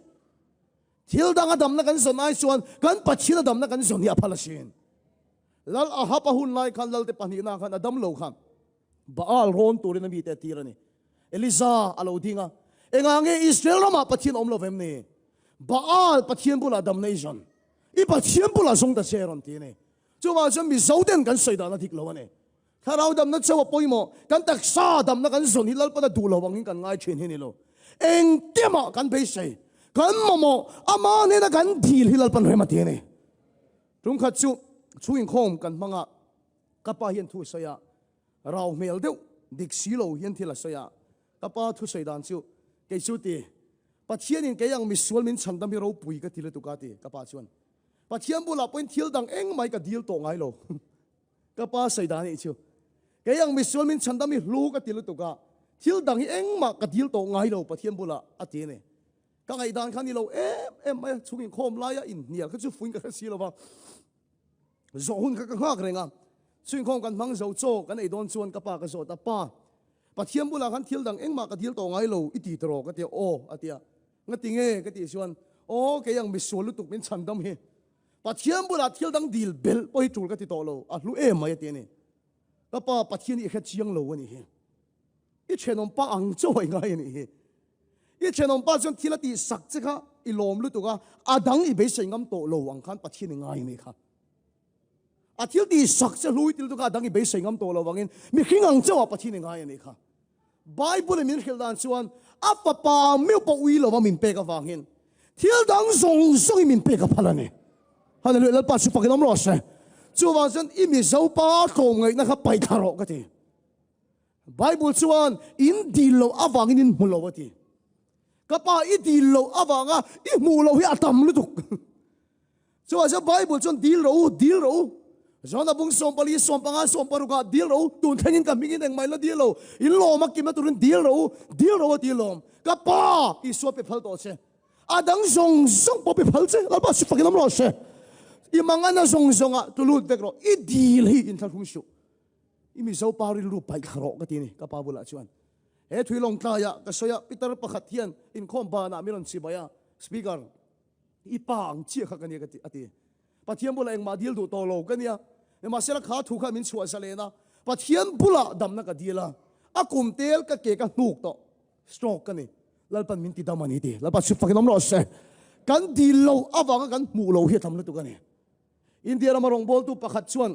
thil danga dam na kan sonai chuan kan pachina dam na kan zoni apalasin lal a hapa hun lai khan lal te pani na khan adam lo khan baal ron turin mi te tirani Eliza alo dinga engange Israel lama pathian om lovem ni baal pathian bula dam nation I pathian bula song da seron ti ni chuwa cham mi zoden kan soida na thik lo ane tharau dam na chawa poimo kan tak sa dam na kan zon hilal pa da du lo wangin kan ngai thin hi ni lo eng tema kan be sei kan momo ama ne na kan dil hilal pan rema ti ni tung khat chu chuin khom kan manga kapa hian thu soya raw mel deu dik silo hian thila soya kapa thu soidan chu ke chuti pathian in ke yang mi sual min chandam mi ro pui ka tile tu ka ti ka pa chuan pathian bula point thil dang eng mai ka deal to ngai lo ka pa saidan I chu ke yang mi sual min chandam mi hlu ka tile tu ka thil dang hi eng ma ka deal to ngai lo pathian bula ati ne ka ngai dan khan ni lo em mai chungin khom la ya in nial ka chu fuin ka si lo ba zo hun ka ngak renga chuin khom kan mang zo cho kan ei don chuan ka pa ka zo ta pa pathian bula kan thil dang eng ma ka thil to ngai lo iti tro ka te o atia ngati nge ka ti chuan o ke yang mi sual lutuk min chandam hi pathian bula thil dang dil bel poi tul ka ti to lo a hlu em mai te ni ka pa pathian I kha chiang lo ani hi I chenom pa ang choi ngai ni hi I chenom pa chuan thila ti sak che kha I lom lutuka adang I be sengam to lo ang khan pathian ngai ni kha a thil ti sak che hlui til tu ka dang I be sengam to lo wangin mi khingang chawa pathian ngai ani kha Bible min khil dan chuan a papa meu po ui lo wa min pe ka wangin thil dang zong zong min pe ka phalani hallelujah lal pa su pakinom lo se chu wa chen I mi zo pa ko ngai na kha pai tharo ka ti Bible chuan in dil lo awangin in mulo wati ka pa I dil lo awanga I mulo hi atam lu tuk chu wa Bible chuan dil ro Zona bung sompali sompanga somparuka deal ro tun thangin ka mingin eng maila deal ro in lo makim na turun deal ro ka pa I so pe phal to che adang zong po pe phal che alba su fakinam lo che I mangana zong tulut vekro I deal hi in thal shu I mi zo pari lu pai kharo ka ti ni ka pa bula chuan he thui long tla ya ka soya Peter pakhat hian in khom ba na miron sibaya speaker I pa ang chi kha ka ni ka ti ati pathian bula eng ma deal du to lo ka nia ma sela kha thu kha min chua salena pathian bula dam na ka dila akum tel ka ke ka nuk to stroke ka ni lalpan min ti damani ti lalpa su fakinom lo se กันดีโลอวังกันมูโลเฮียทำเลยตัวกันเนี่ยอินเดียเรามาลงบอลตัวประคัดชวน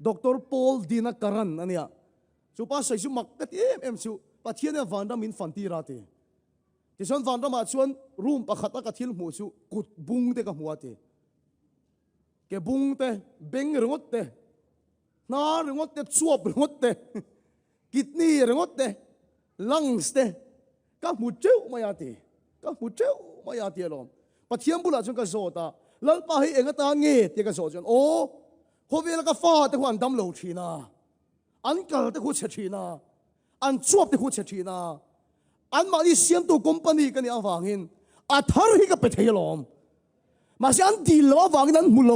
ดรพอลดีนักการันอันเนี้ยสุภาพใส่ชุดมักกะเอ็มสุปัจเจียนเนี่ยวันดามินฟันตีราเตที่ส่วนวันดามาชวนรูมประคัดกะทิลหมูสุกุดบุงเตกับหัวเตแกบุงเตเบงเรื่องเตนาเรื่องเตชวบเรื่องเตกิดนี่เรื่องเตลังสเตก็หมูเจ้าไม่ยาเตก็หมูเจ้าไม่ยาเตลมปัจเจียนบุหรี่จนกระโจตาแล้วป้าให้เองก็ตาเงี้ยที่กระโจจนโอ้พอเวลาก็ฟ้าแต่หัวอันดำเหลวทีน่าอันกัลแต่หัวเฉทีน่าอันชวบแต่หัวเฉทีน่าอันมาดิเสียมตัวคอมพานีกันเนี่ยฟังหินอัฐาริก็ไปเที่ยวลมมาสิอันดีแล้วฟังนั้นมุโล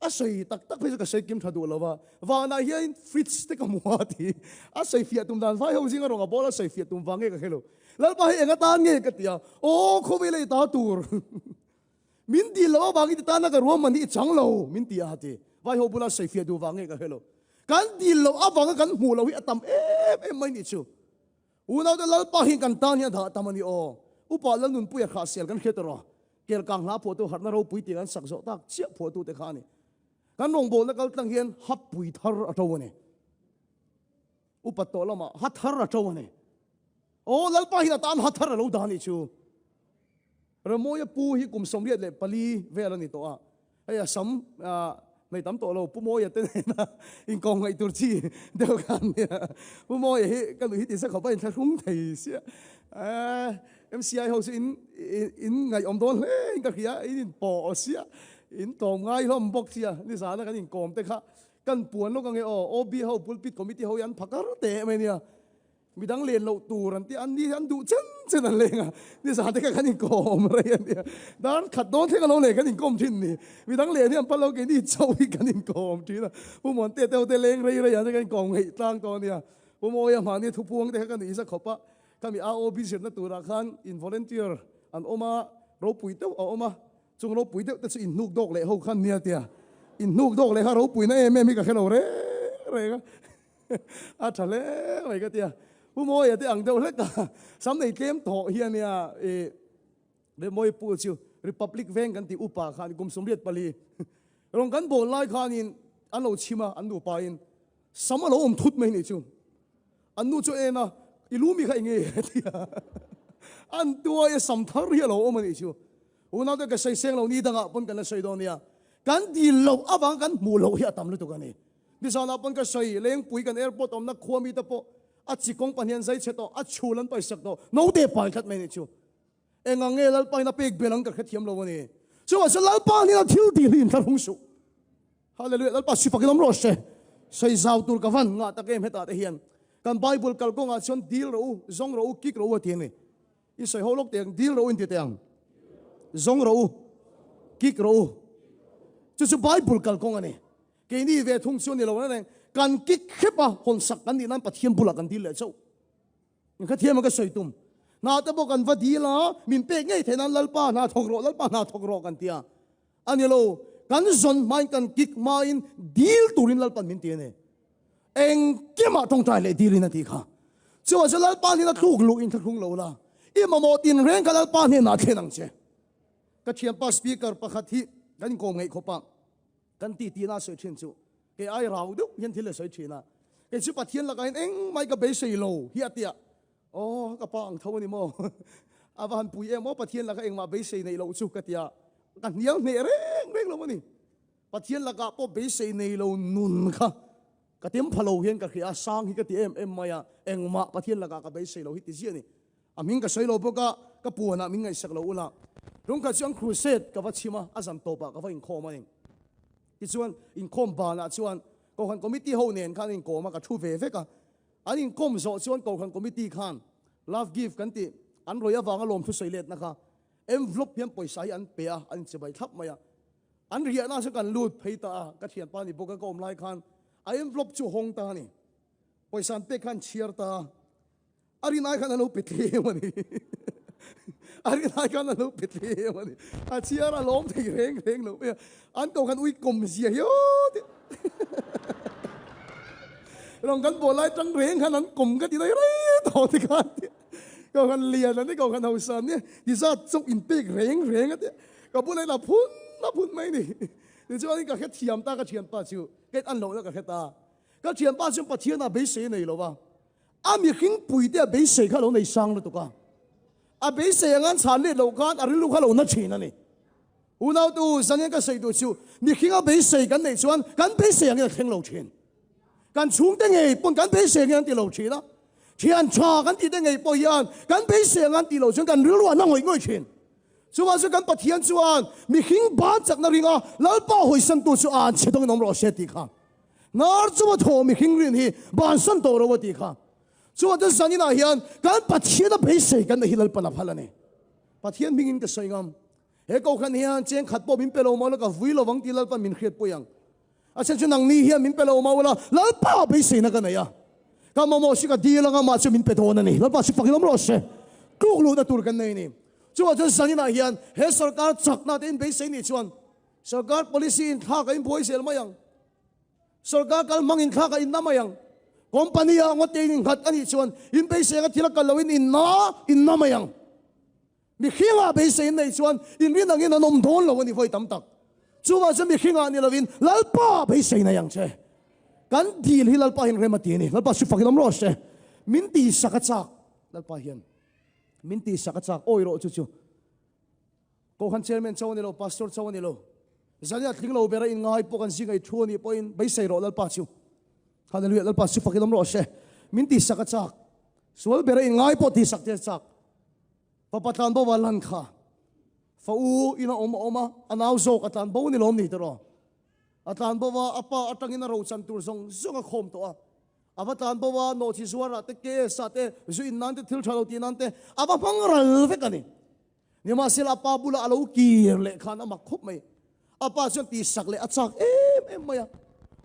อาศัยตักไปก็ใช้กิมทัดดูแล้วว่าว่านาเฮียนฟริตส์เต็กมัวทีอาศัยฟิอาตุมดันไฟเขาจริงก็รองกับบอลอาศัยฟิอาตุมฟังเงี้ยก็เฮโลแล้วไปเองก็ตานเงี้ยก็เตียโอ้เขาไม่เลยตาตูร์มินดีแล้วบางทีตานักรวมมันนี่จังโลมินตีอาทีไว้เขาบุลาใส่ฟิดูฟังเงี้ยก็เฮโลกันดีแล้วบางกันมูเราวิอาตัมไม่นี่ชูอุณาเดลปะหินกันตานเนี่ยถ้าตามันนี่โออุปาลนุนปุยขาเสียกันเขตรอเกี่ยวกับหาผัวตัวหัดนาเราปุยตีกันสักสตักเชี่ยผัวตัวเด็กขานี่กันลงโบนักตั้งเฮียนฮับปุยทาร์อัตวันนี่อุปโตละมาฮัทาร์อัตวันนี่โอ้ลปะหินตานฮัทาร์เราดานี่ชูเราโมยปูฮิกุมสมเด็จเลยปลีเวลานี่ตัวไอ้สมในตั้มตัวเราผู้โมยเต้นนะอิงกองไอ้ตุรกีเดียวกันเนี่ยผู้โมยเฮ้กันลุยที่สักเขาไปทะลุงไทยเสียMCI เขาสิอินไงอมโดนเฮ้ยกันเขียอินปอเสียอินตอมไงเขาไม่บอกเสียนี่สารกันอินกอมเตะค่ะกันปวนลูกกันไงอ๋อโอบีเขาปุ่นปิดคอมมิตี้เขายันพักการเตะไหมเนี่ยมีดังเรียนเราตูรันที่อันนี้อันดูเช่นนั่นเลยอ่ะนี่สาธิตกันอินกอมอะไรเนี่ยด้านขัดโดนเท่กันเราเลยกันอินกอมทิ้งนี่มีดังเรียนเนี่ยพันเราเกินที่เจ้าอีกันอินกอมทิ้งนะผู้หมอนเตะเตะเลงอะไรอย่างนี้กันกองให้ตั้งตัวเนี่ยผู้โมยมาเนี่ยทุกพวงเตะกันอีสักขบปะก็มีอาโอบิเศษนั่นตัวรักขันอินวอลเลนเทียร์อันโอมาเราปุ๋ยเต้าเอามาจงเราปุ๋ยเต้าแต่สุดอินนุกดอกเลยเขาขันเนี่ยเตียอินนุกดอกเลยฮะเราปุ๋ยนั่นเองแม่มีกับแค่เราเร่ก็อาทะเลอะไรก็เตียผู้โมยที่อังเดียวเล็กสำในเกมต่อเฮียเนี่ยเดี๋ยวโมยพูดชิวริพับลิกเวงกันที่อุปาขันกุมสมเด็จปลีรองกันโบนไล่ขันินอันเราชิมาอันดูไปอินสมัยเราทุดไม่นี่ชิวอันนู้ช่วยนะอิลูมีใครเงี้ยอันตัวไอ้สัมทารีเราโอ้มันนี่ชิวอุณาเด็กใส่เสียงเรานี่ดังอ่ะปนกันเลยใส่ดอนเนี่ยกันดีเราอ่ะบางกันมูเราเฮียตามเลยตัวกันนี่ดิฉันอ่ะปนกันใส่เลี้ยงปุ๋ยกันแอร์พอร์ตอมนักขวามีตะปออัดจิกงปัญญาใส่เช็ดต่ออัดชูลันไปสักต่อโน้ตเดปไปขัดไม่นี่ชิวเอ็งเงี้ยลัลไปนับเอกเบลังกับขัดเทียมเราวันนี้ชัวร์ฉันลัลไปนี่เราทิ้งดีลินทะลุสุฮาเลลูยาลัลไปสิบกิโลเมตรใส่ซาวตูร์กับวันงาตะเกมเหตุอะไรเฮียนกันไบเบิลกัลก็งาชนดีลเราจงเราคิกเราเทียนนี่อิสราเอลลูกเตียงดีลเราอินเตียงจงเราคิกเราจะไบเบิลกัลก็งานี่เกนี่เวทุงชนนี่เราเนี่ยกันคิกเข็บอ่ะคนสักกันนี่นั่นปัจเจียนบุลกันดีเลยเจ้าอย่างข้าเทียมมันก็สวยตุ่มนาแต่บอกกันว่าดีละมินเป๊กไงเท่านั้นลัลป้านาทองโรลัลป้านาทองโรกันเตียอันนี้เรากันจนไม่กันคิกมาอินดีลตุรินลัลป้ามินเตียเนี่ยเองเกี่ยมาตรงใจเลยดีเลยนะทีค่ะชัวร์จะลัลปานี่นักลูกลูกอินทรุงเราละอีมาโมตินเร่งกันลัลปานี่นาเทนังเชก็เชียร์ป้าสปีกเกอร์ประคัตที่กันโกงไงขบปะกันตีน่าสวยเช่นชัวเกไอเราดูยันที่เลยสวยเช่นนะเกชุปัทเทียนละกันเองไม่ก็เบสซีโลเฮียเตียโอ้ก็ปังเท่านี้โมอาวันปุยเอ็มว่าปัทเทียนละกันเองมาเบสซีในโลชุกเตียกันเนี้ยเนเร่งเราวันนี้ปัทเทียนละกันพอเบสซีในโลนุนค่ะก็เตรียมพะโล้เห็นก็คืออาสังฮิกติเอ็มมาอ่ะเอ็งมาประเทศละก็ไปเสลฮิติเจียนี่อามิงก็เสลพวกก็ปวดนะมิงไงสักเราอุละรุ่งก็ช่วงครูเซตก็ว่าชิมาอาสัมโตปะก็ว่าอินโคมาเองที่ส่วนอินโคมบานะส่วนก็คันคอมมิตี้โฮเนียนคันอินโคมาก็ชูเวฟก็อันอินโคมส่วนก็คันคอมมิตี้คัน love gift กันที่อันรอยฟังอารมณ์ทุสิเลตนะคะเอ็มฟลุปเพียงปล่อยสายอันเปียอันจะไปทับมาอ่ะอันเรียน่าสักการลูดเพย์ตาก็เทียนปานี่พวกก็อมไล่คันไอ้ฟลอปจู่หงตานี่ไปสันเปขันเชียร์ตาอารินายขันนั่นลูกปิดเลี้ยมันนี่อารินายขันนั่นลูกปิดเลี้ยมันนี่อาเชียร์ล้มที่เร่งลูกเนี่ยอันตัวขันอุ้ยกลมเสียเยอะลองกันโบไล่จังเร่งขันนั้นกลมกันที่ไหนเลยต่อที่กัน ก็กันเลียนนี่ก็กันเอาสันเนี่ยดิซาจุกอินเปกเร่งอ่ะเนี่ยก็พูดอะไรละพุ่นไม่นี่เดี๋ยวจะว่านี่ก็แค่เทียมตาก็เทียมป้าชิวเกิดอันหลงแล้วก็แค่ตาก็เทียมป้าชิวปะเทียนน่ะเบสเซ่นี่หรอวะอามีขิงปุยเดียเบสเซ่ข้าหลงในสังเลยตัวก็อาเบสเซ่งั้นฉันเนี่ยเรากันอาริลูกข้าหลงนั่นชีนั่นนี่อุณาตูสัญญาก็ใส่ตัวชิวมีขิงอาเบสเซ่กันในส่วนกันเบสเซ่ยังขิงเราชีนกันชุ่มได้ไงปนกันเบสเซ่ยังตีเราชีนะเทียนชากันตีได้ไงปอยานกันเบสเซ่ยังตีเราชีกันรู้ว่านั่งหอยง่อยชีนส่วนกันปะเทียนส่วนมีขิงบ้านจากนาริงาแล้วป้าหอยสันตัวส่วนเชื่อต้องน้องรอเสียตีข้านาร์จัวโถมีขิงเรียนฮีบ้านสันตัวเราวตีข้าส่วนจะสัญญาเฮียนกันปะเทียนเบสเซ่กันในฮิลล์ปนับฮัลนี่ปะเทียนมิงินก็สวยงามเฮก็ขันเฮียนเจงขัดปอมินเปโลมาแล้วก็วิ่งระวังตีลปะมินเขียดปุยังอาเช่นนังนี้เฮียมินเปโลมาเวลาแล้วป้าเบสเซ่นักกันเนี่ยก็มาโมชิกดีแล้วก็มาจะมินเปโตนั่นนี่แล้วป้าสิฟังน้องรอเสียกลูกลูกตะตุรกันนี่ส่วนจะสัญญาเฮียนเฮสการจักนาเต็นเบสเซ่นี่ส่วนสการ policy อินท่ากันอินโพยเสียมายังสการการมังอินท่ากันอินน้ำมายังคอมพานีอ่ะงดเองขัดอันนี้ส่วนอินเบสเซ่ก็ที่ละกันเราอินน้ำมายังมีขิงอ่ะเบสเซ่ในส่วนอินวินังอินนมโดนเราวันนี้ไฟตั้มตักส่วนจะมีขิงอ่ะนี่เราวินลัลป้าเบสเซ่ในยังเช่กันดีที่ลัลป้าเห็นเรมาตีนี่ลัลป้าสุฟังน้ำร้อนเช่มินตีสักจักลัลป้าเห็นมินตีสักจักโอ้ยโรจู่ๆก็ขันเชอร์แมนเจ้านี่เราพาสตอร์เจ้านี่เราจะเนี่ยทิ้งเราเบรอินง่ายพวกกันสิ่งไอ้ทัวนี่พออินเบสเซ่โรลัลป้าชิวฮาเลลูยาลัลป้าสุฟังน้ำร้อนเช่มินตีสักจักส่วนเบรอินง่ายพอตีสักเจ็ดจักพอปัตตานบ่าวลันข้าฟ้าอูอินาอมอันเอาโจกอัตตานบ่าวนี่ล้มนี่ตลอดอัตตานบ่าวอัปปะอัตตังอินาเราจันตุรงจงคมตัวอัปตานบ่าวโนทิสวาระเตเกสัตเตจุอินนันเตทิลชาลูตีนันเตอัปพังรัลเวกันนี่นี่มาเสลอัปปะบุลาอาลูกีร์เล็กขันอามาคุบไม่อัปปะจนตีสักเล็กอัดสักไม่อะ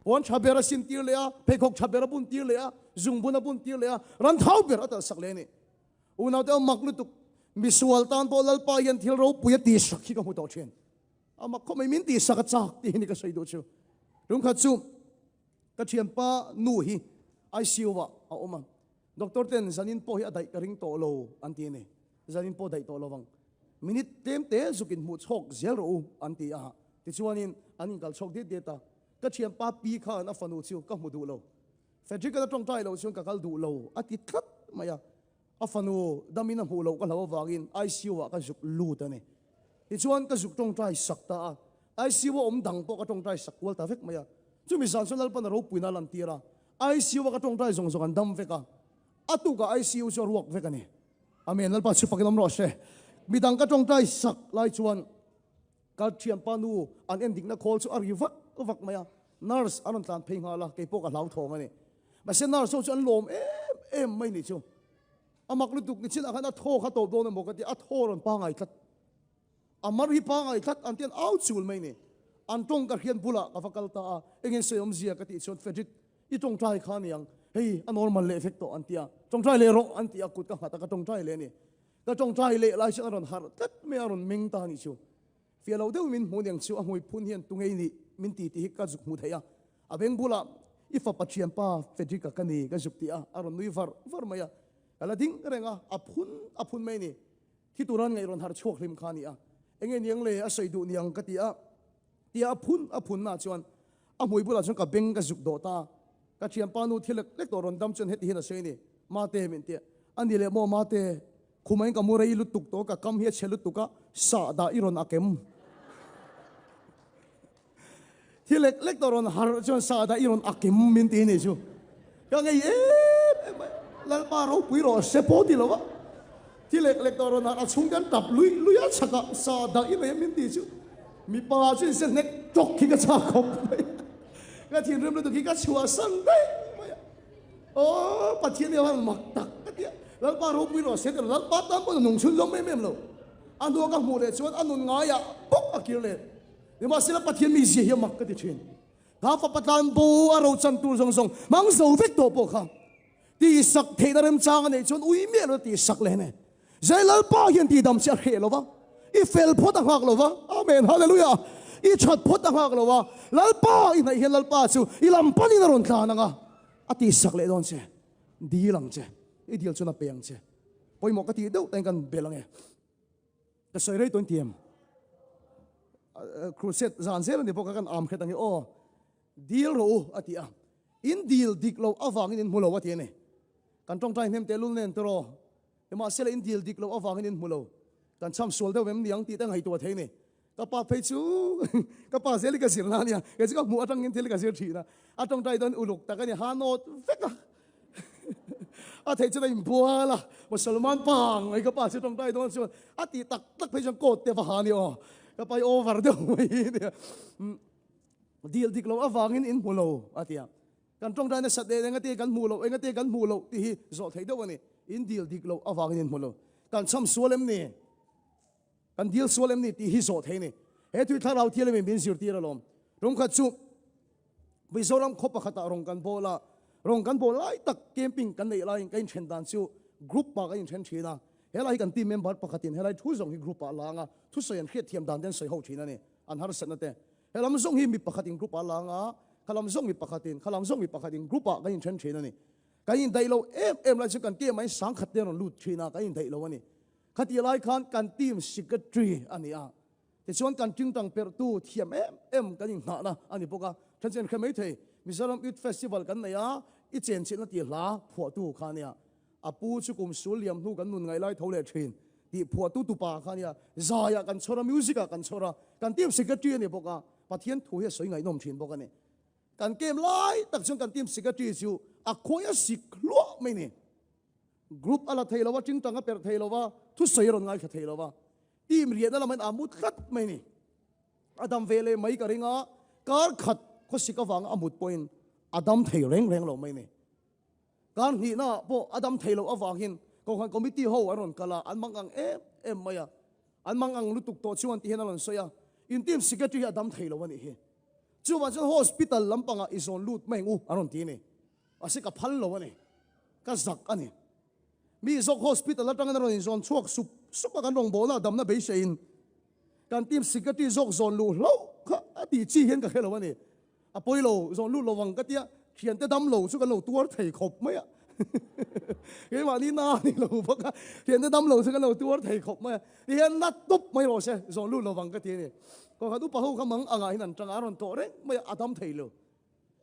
วันชาเบราสินตีเลยอะเพคกชาเบราบุนตีเลยอะจุงบุนบุนตีเลยอะรันเท้าเบราตัดสักเลยนี่อุณาเตอมักลุตุกมิสวลตันพอลัลปายันทิลเราปุยตีสักที่ก็มุดเอาเชนอามาคุบไม่มินตีสักจักที่นี่ก็ใส่ดูชูรุ่งขัดซูกระเทียมป้านูฮีไอซีวะเอาอมาด็อกเตอร์เต้นจันินพ่อฮีอะไรกระริงโตโลอันที่นี่จันินพ่อได้โตโลวังมินิเต็มเตะสุกินมุดชกเซลล์อันที่อ่ะที่ชวนนินอันนี้กัลชกเด็ดตากระเทียมป้าปีข้านับฟันูชิวก็มุดดูโลเฟจิก็ต้องใจเราชวนกัลดูโลอาทิตย์ทัดมาอ่ะอัฟฟันูดามินหูโลก็เราวากินไอซีวะก็สุกลูดนี่ที่ชวนก็สุกต้องใจสักตาไอซีวะดังพวกก็ต้องใจสักวัลตาเฟกมาอ่ะจุดมิสันส่วนนั้นปนเราปุยนาลันตีระไอซีวะก็ต้องใจส่งกันดำเฟกอ่ะอัตุกไอซีวะจะรวกเฟกันนี่อเมนนั่นปัจจุบันน้ำร้อนเช่มีดังก็ต้องใจสักลายชวนการเทียมปานูอันเอ็นดิ้งนักโคลสุอาริวักวักมาอ่ะนาร์สอันนั้นตานเพลงฮาละเกี่ยวกับเหล่าทองนี่มาเส้นนาร์สส่วนลมไม่นี่ชูอามักลุตุกนี่ชิ้นอาการอัดโทข้าโตโดนบอกกันที่อัดโทรนป้าไงทัดอามารีป้าไงทัดอันเตียนเอาจูลไม่นี่อันตรงกับเขียนบุละกับฟักลตาเองเสียมเสียกันที่ชนเฟรดิตอีตรงใจข้านี่ยังเฮ้ยอันนอร์มันเละเฟกโตอันเตียตรงใจเละรอันเตียกุดกันหัดก็ตรงใจเละนี่ก็ตรงใจเละลายเช่นอารมณ์ฮาร์ดไม่อารมณ์มิงตานี่ชูเฟียเราเดี๋ยวมินหูยังชูอ่ะหูพุ่นเฮียนตรงไอ้นี่มินตีที่ก็จุกหูเทียอาเบงบุละอีฟ้าปัจเจียนป้าเฟรดิตกับกันนี่ก็จุกที่อารมณ์นุยฟาร์มาอ่ะอะไรดิ้งก็เรื่องอ่ะพุ่นไม่นี่ที่ตัวนั้นไงรอนฮาร์ดช่วงริมขานี่อ่ะเองยังเลยอาศัยดูนี่ยังกติอ่ะที่อาพุ่นน่ะชวนอาหวยบุลาชวนกับเบงกับจุกโดตากระเทียมปานูที่เล็กตัวรอนดำจนเฮ็ดที่น่ะเสียนี่มาเตมินเตอันนี้เลยโมมาเตคุมันกับมูเรย์ลุตุกโตกับคำเฮ็ดเชลุตุกะสาดาอิรอนอาเกมที่เล็กตัวรอนฮาร์ชวนสาดาอิรอนอาเกมมินเตนี่ชูก็ไงแล้วปาเราปุยรอเซโปติแล้ววะที่เล็กตัวรอนฮาร์ชุ่มกันตับลุยชักสาดาอิรอนมินเตชูมีปลาช่วยเส้นเล็กจกขี้กระชากคบก็ที่เริ่มเลยตัวขี้กระชัวสันได้โอ้ปัจเจียนเดียวมันหมักตักก็เดียวแล้วปลารูปวิโรเสร็จแล้วปลาตั้มก็หนุ่มชุนล้มไม่เล่าอันตัวก็หมูเลยชวนอันนุ่งง่ายอ่ะปุ๊บอ่ะกินเลยเดี๋ยวมาเสร็จแล้วปัจเจียนมีเสียหมักก็ติดเชิญข้าฟังปัตตานปูอาเราจันตูส่งมังสวิตตัวพวกเขาที่สักเทดาริมจางเนี่ยชวนอุ้ยเมียเราที่สักเลยเนี่ยใจแล้วป้าเห็นที่ดำเสียเหรอวะอีเฟลพุทธหักหรอวะอาเมนฮาเลลูยาอีชัดพุทธหักหรอวะแล้วป้าอีไหนเห็นแล้วป้าชูอีลำพันนี่นรนทานังอ่ะอติสักเลยโดนเชดีหลังเชอีเดียวชนเปียงเช poi mo ka ti do tan kan belang e ka soi rei ton tiam crusade zan zel ni poka kan am khetang o deal ro atia in deal dik lo awang in mulo ati ne kan tong tai hem te lul nen tro ema sel in deal dik lo awang in mulo kan cham sol de wem niang ti tang hai to the ne ka pa phei chu ka pa zel ka sir na nia ka chi ka mu atang in thil ka sir thi na atong tai don uluk ta ka ni ha no veka a thei chu in bua la musulman pang ai ka pa chu tong tai don chu ati tak tak phei chang kot te va ha ni o ka pa over de mai ne deal dik lo awang in mulo atia kan tong tai na sat de ngati kan mulo ngati kan mulo ti hi zo thei do ni in deal dik lo awang in mulo kan cham sualem ni kan deal sualem ni ti hi zo thei ni he tu tharau thial me bin sir ti ra lom rom kha chu bi zoram khopa khata rong kan bola rong kan bol lai tak camping kan nei lai kan chen dan chu group pa kan chen thina helai kan team member pakhatin helai thu zong hi group pa langa thu soyan khet thiam dan den soi ho thina ni an har sat na te helam zong hi mi pakhatin group pa langa khalam zong mi pakhatin khalam zong mi pakhatin group pa kan chen thina ni kan dai lo em lai chu kan ke mai sang khat te ron lut thina kan dai lo ani khati lai khan kan team secretary ani a te chuan kan ting tang per tu thiam em kan na na ani poka than chen khmei thei Mizoram Youth Festival kan na ya i chen chin na ti hla phuwa tu khania apu chu kum sul liam nu kan nun ngai lai thole thin ti phuwa tu pa khania zaya kan chora music kan chora kan team secretary ni boka pathian thu he soi ngai nom thin boka ni kan kem lai tak chung kan team secretary chu a khoya sik lo mai ni group ala theilowa ting tanga per theilowa thu soi ron ngai kha theilowa team rian ala man amut khat mai ni adam vele mai ka ringa kar khat ko sika wang amut point adam thei reng lo mai ni kan ni na po adam thei lo awang hin ko khan committee ho aron kala an mangang em maya an mangang lutuk to chuan ti henalon soya in team secretary adam thei lo ani he chuwa chu hospital lampanga izon lut mai ngu aron ti ni asika phal lo ani ka zak ani mi zok hospital atang na ron izon chuak sup kan rong bona dam na be sein kan team secretary zok zon lu lo kha ati chi hen ka khelo ani apoi lo zon lu lo wang ka tia khian te dam lo chu kan lo tuar thei khop mai a cái mà đi na đi lâu bác hiện tại đâm lâu sẽ cái lâu tuốt thầy khóc mà hiện nát túp mấy rồi xe rồi lúc lâu vàng cái tiền này còn cái túp bao không mắng anh ấy nằm trong áo to đấy mấy adam thầy lâu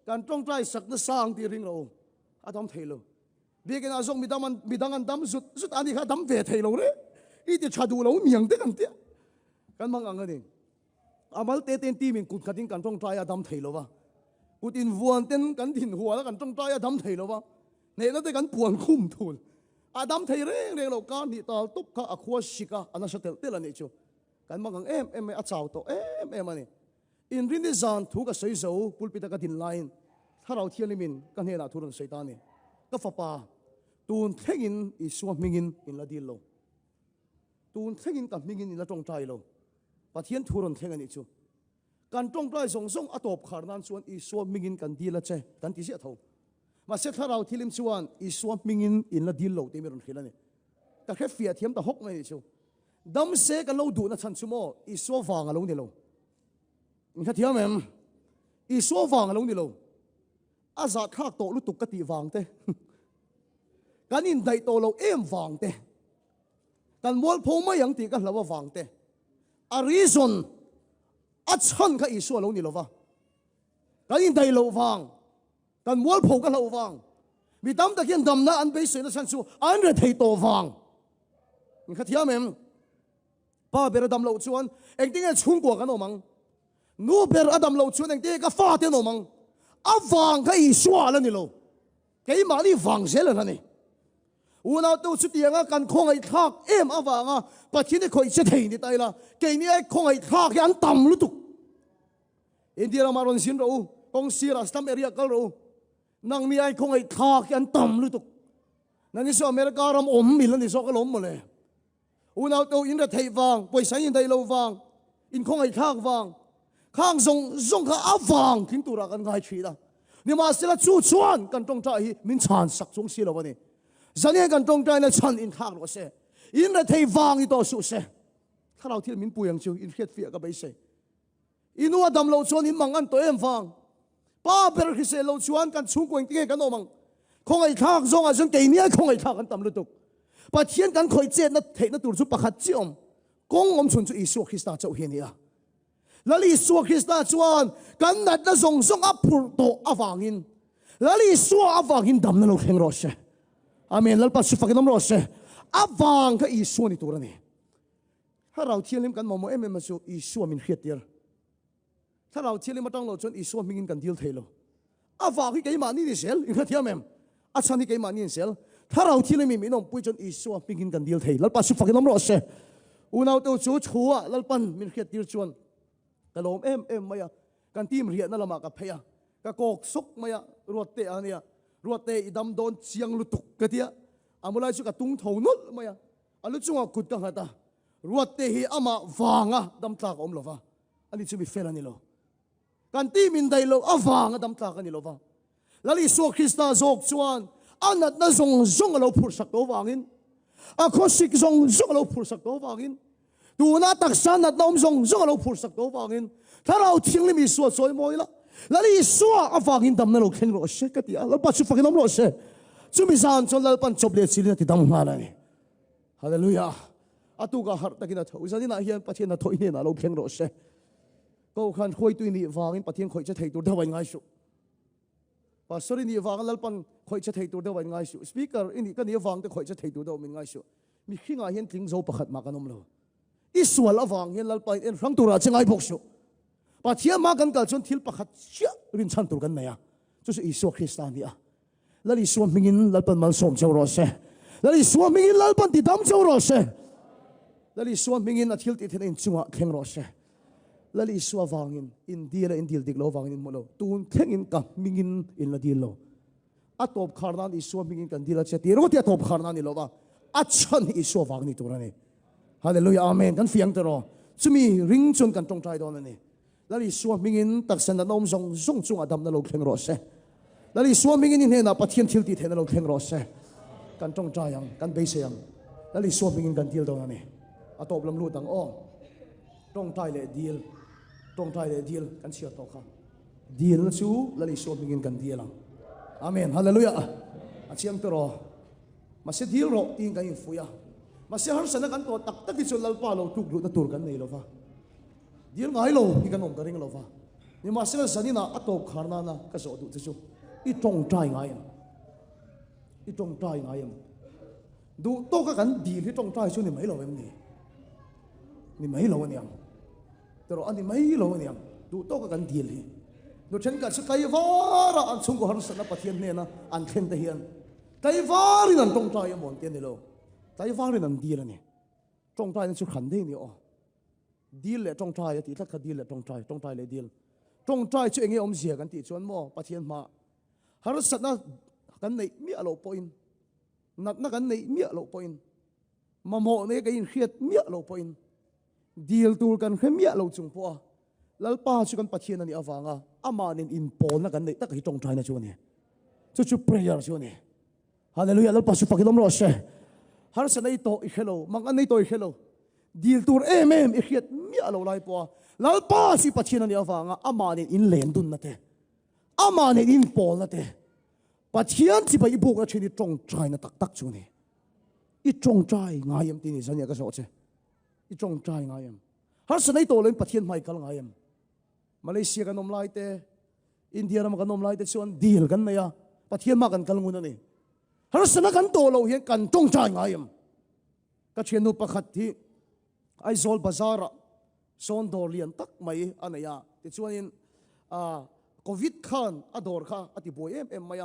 càng trong trai sắc nó sang tiền riêng lâu adam thầy lâu vì cái nào xong bị đâm ăn đâm rút anh đi khai đâm về thầy lâu đấy ít thì chả đủ lâu miệng đấy càng tiếc càng mắng anh ấy đi amal tê tên ti mình cụt cái tiếng càng trong trai adam thầy lâu va cụt in vuông tên càng thìn hùa là càng trong trai adam thầy lâu va này nó tới gần buồn khum thul, Adam thấy reng reng lâu can thì tao túc cả aqua shika, anh sẽ tell là này chứ, cái mà ngang em ai chào to em anh, in rin đi zan thu cái sấy dầu, pulpit cái tin line, thà rau thiên limin, cái này là thu lần sấy ta này, cái pha pa, tuôn theng in isuam mingin in la deal lo, tuôn theng in cái mingin in la trong trai lo, và thiên thu lần theng anh chứ, kan trong trai song song atop khar nan suan isuam mingin kan deal la che, kan ti sẽ thâu. Mà sẽ thà rau thilim chuan isuam mingin in la deal lo te meron khilani ta khe fia thiam ta hok ngai chu dam se kan lo du na chan chumo isu wang alo ni lo in kha thiam em isu wang alo ni lo a za khak to lu tuk ka ti wang te kan in dai to lo em wang te kan mol pho ma yang ti ka hlawa wang te a reason a chan ka isu alo ni lo wa kan in dai lo wang kan mual phô kan lo wang mi tam ta kian dam na an be se na san chu an re thei to wang ni kha thiam em pa ber dam lo chuan eng ting e chung kwa kan omang nu ber adam lo chuan eng te ka fa te no mang a wang ka I swa la ni lo ke ma ni wang se la ni una to chu tianga kan khong ai thak em a wanga pathin e khoi se thei ni tai la ke ni ai khong ai thak an tam lu tu India maron sin ro kong sira stam area kal ro nang mi ai khong ai thak an tam lu tu nang iso America ram om mi lan ni so ka lom mo le una to in ra thei wang poi sai in dai lo wang in khong ai thak wang khang zong kha a wang thin tu ra kan ngai thi da ni ma sila chu chuan kan tong ta hi min chan sak chung si lo ba ni zane kan tong ta na chan in thak lo se in ra thei wang I to su se kha lau thil min puyang chu in khet fia ka bai se inu adam lo chuan in mangan to em wang pa ber khi se lo chuan kan chung koing ti kan omang khong ai thak zong a zong ke ni khong ai thak kan tam lu tuk Bà thiên gắn khởi chết nó thấy nó tụt giúp bà khát chiếm công ông chuẩn cho Isu Christa châu hiền à là Isu Christa chuan gắn nát nó rong rong áp phur tổ avangin là Isu avangin đầm nó khen rồi sẽ amen là bắt sufak nó rồi sẽ avang cái Isu này tụt ra nèถ้าเราเที่ยวเล่นกันมองเอ็มมาสู่อิสุมินเขียดเดียร์ถ้าเราเที่ยวเล่นมาตั้งเราจนอิสุมินกันเดียวเทโลอาฝากที่เกี่ยมานี่ดิเซลอินเที่ยวแม่อาชันที่เกี่ยมานี่เซลถ้าเราเที่ยวเล่นมีน้องปุ้ยจนอิสุมินกันเดียวเทแล้วปัสสุฟักน้ำรอดเสอุณเอาตัวชูชัวแล้วปันมินเขียดเดียวชวนแต่ลมเอ็มมาอ่ะกันทีมเรียนนั่นละมากับเพียก็กอกซุกมาอ่ะรวดเตะเนี่ยรวดเตะดำโดนเชียงลุตุกกะเทียอามุลายชุกตุ้งเท่านุษมาอ่ะอาลุจุงกุดกันฮะตารวดเตะอามาฟางอ่ะดำตากอมโลฟาอันนี้จะมีเฟรนี่โลกันที่มินได้โลอาฟางอ่ะดำตากันนี่โลฟาแล้วอิสุคริสต์โจกชวนอันนั้นส่งเราพูดสักตัววางินอาคสิกส่งเราพูดสักตัววางินดูน่าตักสันนัดน้อมส่งเราพูดสักตัววางินถ้าเราทิ้งลิมิสวดสวยมวยละแล้วอิสุอาฟางินดำนั่นเราเข่งรถเชกติอาแล้วปัจจุบันน้ำรถเชจุมิสานจนเราปันจบเลี้ยสิลินติดดำมาแล้วนี่ฮาเลลูยาอาตุกาหาร์ตะกินนะทุกสิ่งน่าเฮียนปะเทียนน่าถอยเนี่ยน่าเราเข่งรถเชก็ขันคุยตัวนี้วางินปะเทียนคุยจะเทตัวเดียวง่ายสุดปัสสาวะนี่วางแล้วปันคอยจะเทตัวเดียวง่ายสุดสปีกเกอร์อินนี่ก็นี่วางแต่คอยจะเทตัวเดียวง่ายสุดมีขี้งาเห็นทิ้งโซ่ประคัดมากันนมเลยอีส่วนละวางเห็นแล้วไปเอ็นฟังตัวเราจะง่ายพกสุดปัจเจียมากันกันจนทิลประคัดเชี่ยรินชันตัวกันไหนอ่ะ就是อิสุคริสต์นี่อ่ะแล้วอิสุมิงินแล้วปันมันส่งเจ้ารอเซ่แล้วอิสุมิงินแล้วปันติดดำเจ้ารอเซ่แล้วอิสุมิงินอ่ะทิลติดเห็นจังหวะแข่งรอเซ่แล้วอิสุวางอินเดียและอินเดียดิกโลวางอินหมดเลยตูนเข่งอินกับมิงินอินละดีโลอัตบขารนันอิสุมิงินกันดีละเช่ตีรู้ที่อัตบขารนันนี่โลว่าอัจฉริอิสุวางนี่ตัวนั้นนี่ฮาเลลูยาอาเมนกันเฟียงตลอดจะมีริงจนกันตรงใจตอนนั้นนี่แล้วอิสุมิงินตักสันนันอมส่งจุงอดัมนั่นเราแข่งรอเซ่แล้วอิสุมิงินเห็นนะปัจเจียนทิลติเห็นนั่นเราแข่งรอเซ่กันตรงใจยังกันเบสยังแล้วอิสุมิงินกันดีลตรงนั้นนี่อัตบลำลูตังอ้อตรงใจเลยดีลตรงไทยเลยดีลกันเชื่อต่อครับดีลชูแล้วลิโซมิงินกันดีลังอาเมนฮาเลลูยาอาเชียงตัวรอมาเสียดีลรอตีนกันอินฟุยามาเสียหาสนกันตัวตักตักที่สุดลัลปาเราทุกรุ่นตัวกันนี่โลฟ้าดีลง่ายโลที่กันนมกันเองโลฟ้านี่มาเสียสันนี่นะอัตโตขารนานะก็สอดุจะชูอีตรงใจง่ายอีตรงใจง่ายดูโตกันดีที่ตรงใจชูนี่ไม่โลแบบนี้นี่ไม่โลเนี่ยแต่เราอันนี้ไม่รู้เนี่ยดูโต๊ะกันดีเลยดูฉันก็สกายวาระอันสงฆ์หันสนับปะเทียนเนี่ยนะอันเข็นเทียนไกวารีนั่นตรงใจยังบ่นเทียนนี่โลไกวารีนั่นดีแล้วเนี่ยตรงใจนั่นสุขันเทียนนี่อ๋อดีเลยตรงใจตีทักขดีเลยตรงใจเลยดีตรงใจช่วยเงี้ยอมเสียกันตีชวนมั่วปะเทียนมาหันสนับกันในมีอโลปอยน์นัดกันในมีอโลปอยน์มาโมเนี่ยก็ยินเครียดมีอโลปอยน์ดีลตูกันแค่เมียเราจุงพัวแล้วป้าช่วยกันปะเทียนนี่อฟังอ่ะอามานินอินปอนนักกันเนี่ยตั้งแต่ตรงใจนะช่วงนี้ช่วยเพลย์ช่วงนี้ฮาเลลูยาแล้วป้าช่วยฟังกันน้ำร้อนเช่ฮาร์สันในโตอีกเหรอมังอันในโตอีกเหรอดีลตูเอ็มอีกเหตุเมียเราไล่ปัวแล้วป้าช่วยปะเทียนนี่อฟังอ่ะอามานินอินเลนดุนนั่นเองอามานินอินปอนนั่นเองปะเทียนที่ไปอีบุกแล้วช่วยนี่ตรงใจนะตักช่วงนี้อีตรงใจง่ายมตีนี่สัญญาก็สอดเช่อีตรงใจง่ายฮาร์สันในโตเลยปะเทียนไม่กันง่ายมาเลเซียกันนมไล่เตอินเดียเรากันนมไล่เตส่วนดีลกันเนี่ยปะเทียนมากันกันงูนั่นนี่ฮาร์สันกันโตเราเห็นกันตรงใจง่ายก็เชียนุปะขัดที่ไอโซลบาซาระโซนดอเลียนตักไม่อันนี้แต่ส่วนนี้โควิดขันอดอร์ค่ะอธิบายไม่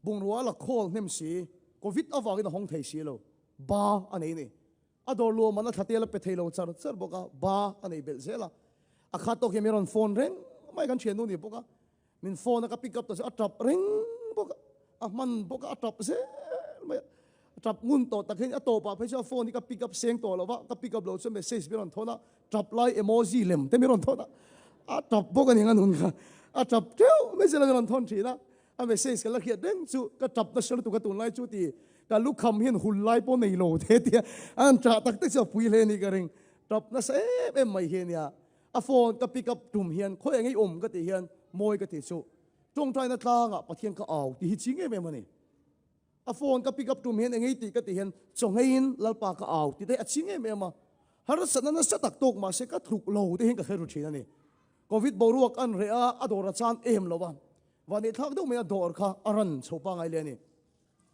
บุงรัวละโคลเนมสีโควิดอวากินห้องไทยสีเราบ้าอันนี้นี่อดอร์ลัวมันขัดเตลเปเทโลซาร์ซาร์บอกว่าบ้าอันนี้เบลเซล่ะอาขัดตัวเขมิรอนโฟนเร่งไม่กันเชียนนู่นนี่บอกว่ามินโฟนก็ปิกอัพตัวอัตรับเร่งบอกว่ามันบอกว่าอัตรับเซไม่อัตรับงุนตัวแต่เห็นอัตโตป่ะเพื่อโฟนนี่ก็ปิกอัพเสียงตัวเราว่าก็ปิกอัพเราจะไม่เซสมิรอนโทนะจับไลน์เอโมจิเล่มแต่มิรอนโทนะอัตรับบอกกันอย่างนั้นนู่นค่ะอัตรับเจ้าไม่ใช่เรามิรอนโทนทีนะอันไม่เซสกันละเขียดเร่งจู่ก็จับตัวเชลตุกตุนไลจู่ตีการลุกคำเห็นหุ่นไล่ปนในโลเทียอันจะตักที่จะปุยเลนี่ก็เร่งจับนั่นเอ็มไม่เห็นเนี่ยอโฟนกับปิกับตุ่มเฮียนค่อยอย่างงี้ก็ตีเฮียนมวยก็ตีสู้จงใจนัดลางอ่ะปะเทียนก็เอาตีจริงไงแม่มันนี่ a phone ka pick up tum hen engai ti ka ti hen chongain lalpa ka aw ti te achinge me ma har sanana satak tok ma se ka thluk lo te hen ka kheru thina ni covid boruak an rea adora chan em lowa wani thak do me ador kha aran chopa ngai le ni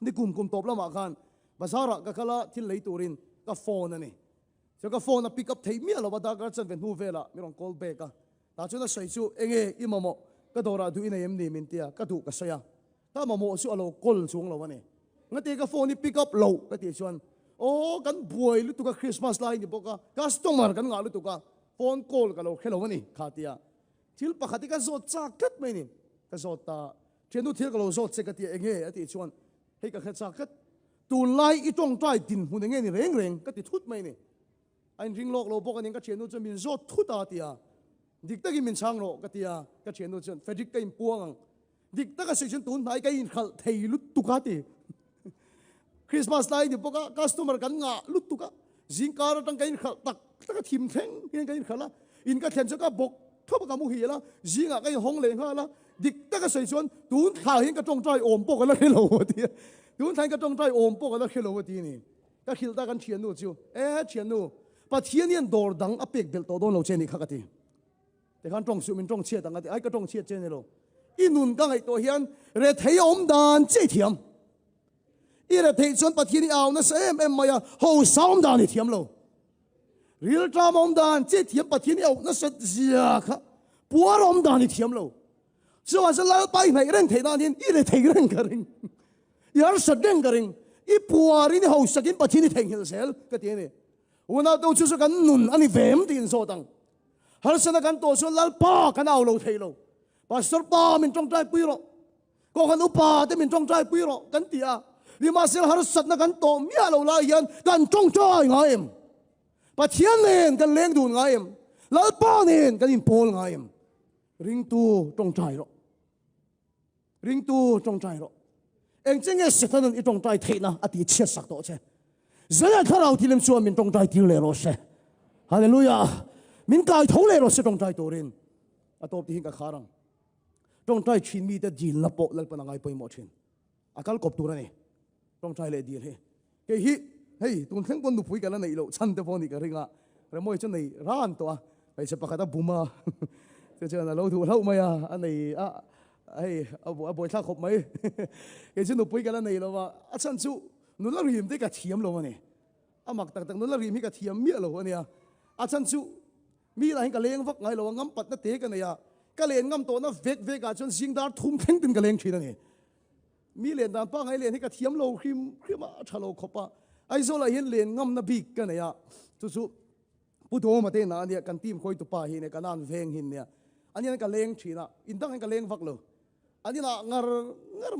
ni kum top lama khan bazara ka khala thil lei turin ka phone ani so ka phone a pick up thei mi lo da ka chan ven hu vela mi rong call back ka ta chuna sai chu enge imamo ka dora du ina em ni min tia ka du ka saya ta mamo su alo call chung lo wani ngate ka phone ni pick up lo ka ti chuan o kan buai lu tu ka Christmas line ni boka customer kan nga lu tu ka phone call ka lo khelo wani khatia thil pakhati ka zo cha kat mai ni ka zo ta thenu thil ka lo zo che ka ti enge ati chuan hei ka kha cha kat tu lai I tong trai tin hun nge ni reng ka ti thut mai ni ein ring lok lo boka ni ka thenu chu min zo thut a tia dik ta ki min chang ro ka tia ka thenu chu fabric ka im puang dik ta ka section tun nai ka in khal thei lu tu ka ti Christmas lai ni boka customer kan nga lu tu ka jingkar tang ka in khal tak ta ka thim theng ka in khala in ka thlen chu ka bok thop ka mu hi la jinga ka hong le nga la dik ta ka section tun kha hin ka tong trai om pok la hello ti tun thai ka tong trai om pok la hello ti ni ka khil ta kan thian nu chu thian nu pa thian yan dor dang a pek bel to don lo che ni kha ka ti te khan tong su min tong che dang ati ai ka tong che che ne lo inun ka ngai to hian re thei om dan che thiam I re thei chon pa thian aw na sa em maya ho saum dan ni thiam lo real tram om dan che thiam pa thian aw na sa zia kha puar om dan ni thiam lo so as la pai mai ren thei dan I re thei ren ka ring yar sa deng ka ring I puari ni ho sakin pa thian theng hil sel ka ti ni una to chu so kan nun ani vem tin so tang har sana kan to so lal pa kan aw lo thei lo pastor pa min tong trai pui ro ko kan upa te min tong trai pui ro kan tia ni ma sel har sat na kan to mi lo la yan kan tong trai nga em pa thian nen kan leng dun nga em lal pa nen kan in pol nga em ring tu tong trai ro ring tu tong trai ro eng cheng e setan I tong trai theina ati che sak to che zaya tharau tilem chuan min tong trai til le ro se hallelujah min kai tho le ro se tong trai torin atop ti hin ka kharang tong trai chin mi ta jil na po lal panangai poi mo thin akal kop tu ra ni tong trai le dil he ke hi hei tun theng pon du pui ka la nei lo chan te pon ni ka ringa re moi chu nei ran to a pai se pakata buma che che na lo thu lo mai a nei a hei a boi tha khop mai ke chu nu pui ka la nei lo wa a chan chu nu la rim te ka thiam lo ni a mak tak tak nu la rim hi ka thiam mi lo ni a chan chu mi la hin ka leng vak ngai lo ngam pat na te ka ne ya ka len ngam to na vek ka chon sing dar thum theng tin ka leng thina ni mi len dan pa ngai len hi ka thiam lo khim a thalo khopa ai zo la hin len ngam na bik ka ne ya chu pu do ma te na ni kan tim khoi tu pa hi ne kanan veng hin ne ani ka leng thina in dang ka leng vak lo ani na ngar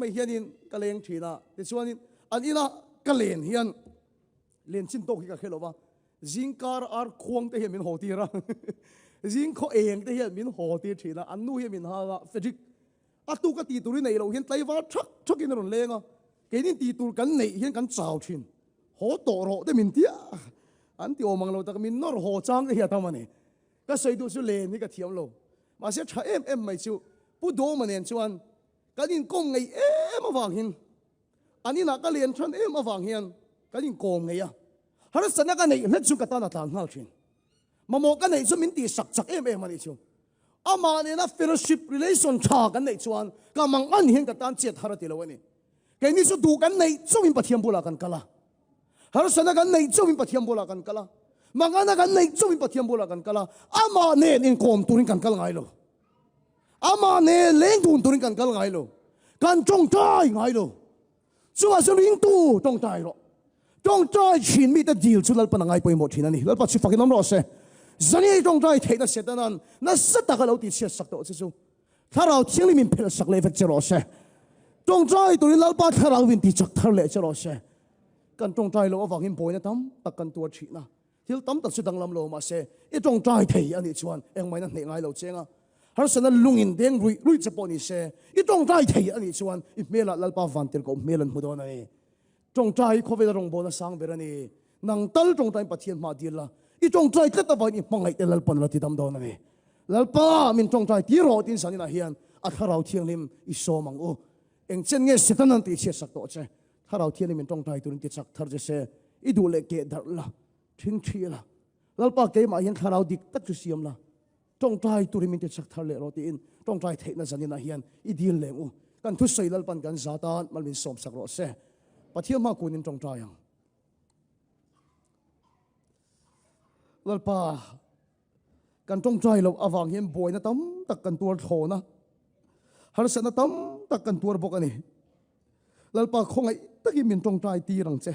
mai hianin ka leng thina te chuanin ani na ka len hian len chin tok hi ka khelo ba jingkar ar khuang te hi min hoti ra jing kho eng te hi min hoti thina anu hi min ha fejik atu ka ti turi nei lo hian tlaiwa thak in ron lenga ke ni ti tur kan nei hian kan chau thin ho to ro te min tia an ti omang lo tak min nor ho chang hi ta mani ka sei du su len ni ka thiam lo ma se tha em mai chu pu do manen chuan kan in kom ngei em awang hin ani na ka len than em awang hian kan in kom ngei a har sana ka nei hlet chu ka ta na tang hal thin mamo ka nei chu min ti sak em ani chu ama ne na fellowship relation tha kan nei chuan ka mang an hin ka tan chet har ti lo ani ke ni chu du kan nei chu min pathiam bula kan kala har sana kan nei chu min pathiam bula kan kala mangana kan nei chu min pathiam bula kan kala ama ne in kom turin kan kal ngai lo ama ne leng dun turin kan kal ngai lo kan chong tai ngai lo chu a so ring tu tong tai ro tong tai chin mi ta deal chu lal pa ngai poi mo thina ni lal pa chi fakin nom ro se zani tong tai theina setanan na sata ka lo ti che sak to chu tharau thiang li min phel sak le vek che ro se tong tai turin lal pa tharau win ti chak thar le che ro se kan tong tai lo awang hin boina tam takan tu thina thil tam tak chu dang lam lo ma se e tong tai thei ani chuan eng mai na nei ngai lo chenga har sana lungin deng rui che poni se i tong tai thei ani chuan I mela lalpa vantir ko melan hudon ani tong tai khovel rong bona sang berani nang tal tong tai pathian ma dila I tong tai tleta ba ni mangai te lalpan la ti dam don ani lalpa min tong tai ti ro tin sanina hian a kharau thiang lim I so mang o eng chen nge setanan ti che sak to che ถ้าเราเทียนมันตรงใจตัวนี้ติดสักทาร์จะเสอีดูเล็กเกดละทิ้งทีละแล้วปากเกมาเห็นถ้าเราดิกตักจุเสียมละตรงใจตัวนี้มันติดสักทาร์เลเราตีนตรงใจเทนสันนินาเฮียนอีดีเลงกันทุสใส่ลปันกันซาตานมันเป็นสมสักรอเสปะเทียมากุนินตรงใจยังแล้วปากันตรงใจเราอวังเห็นบ่อยนะตั้มตักกันตัวโถนะฮาร์เซนตั้มตักกันตัวบกอันนี้แล้วปาคงไอ้ตะกี้มินตรงใจตีรังเจ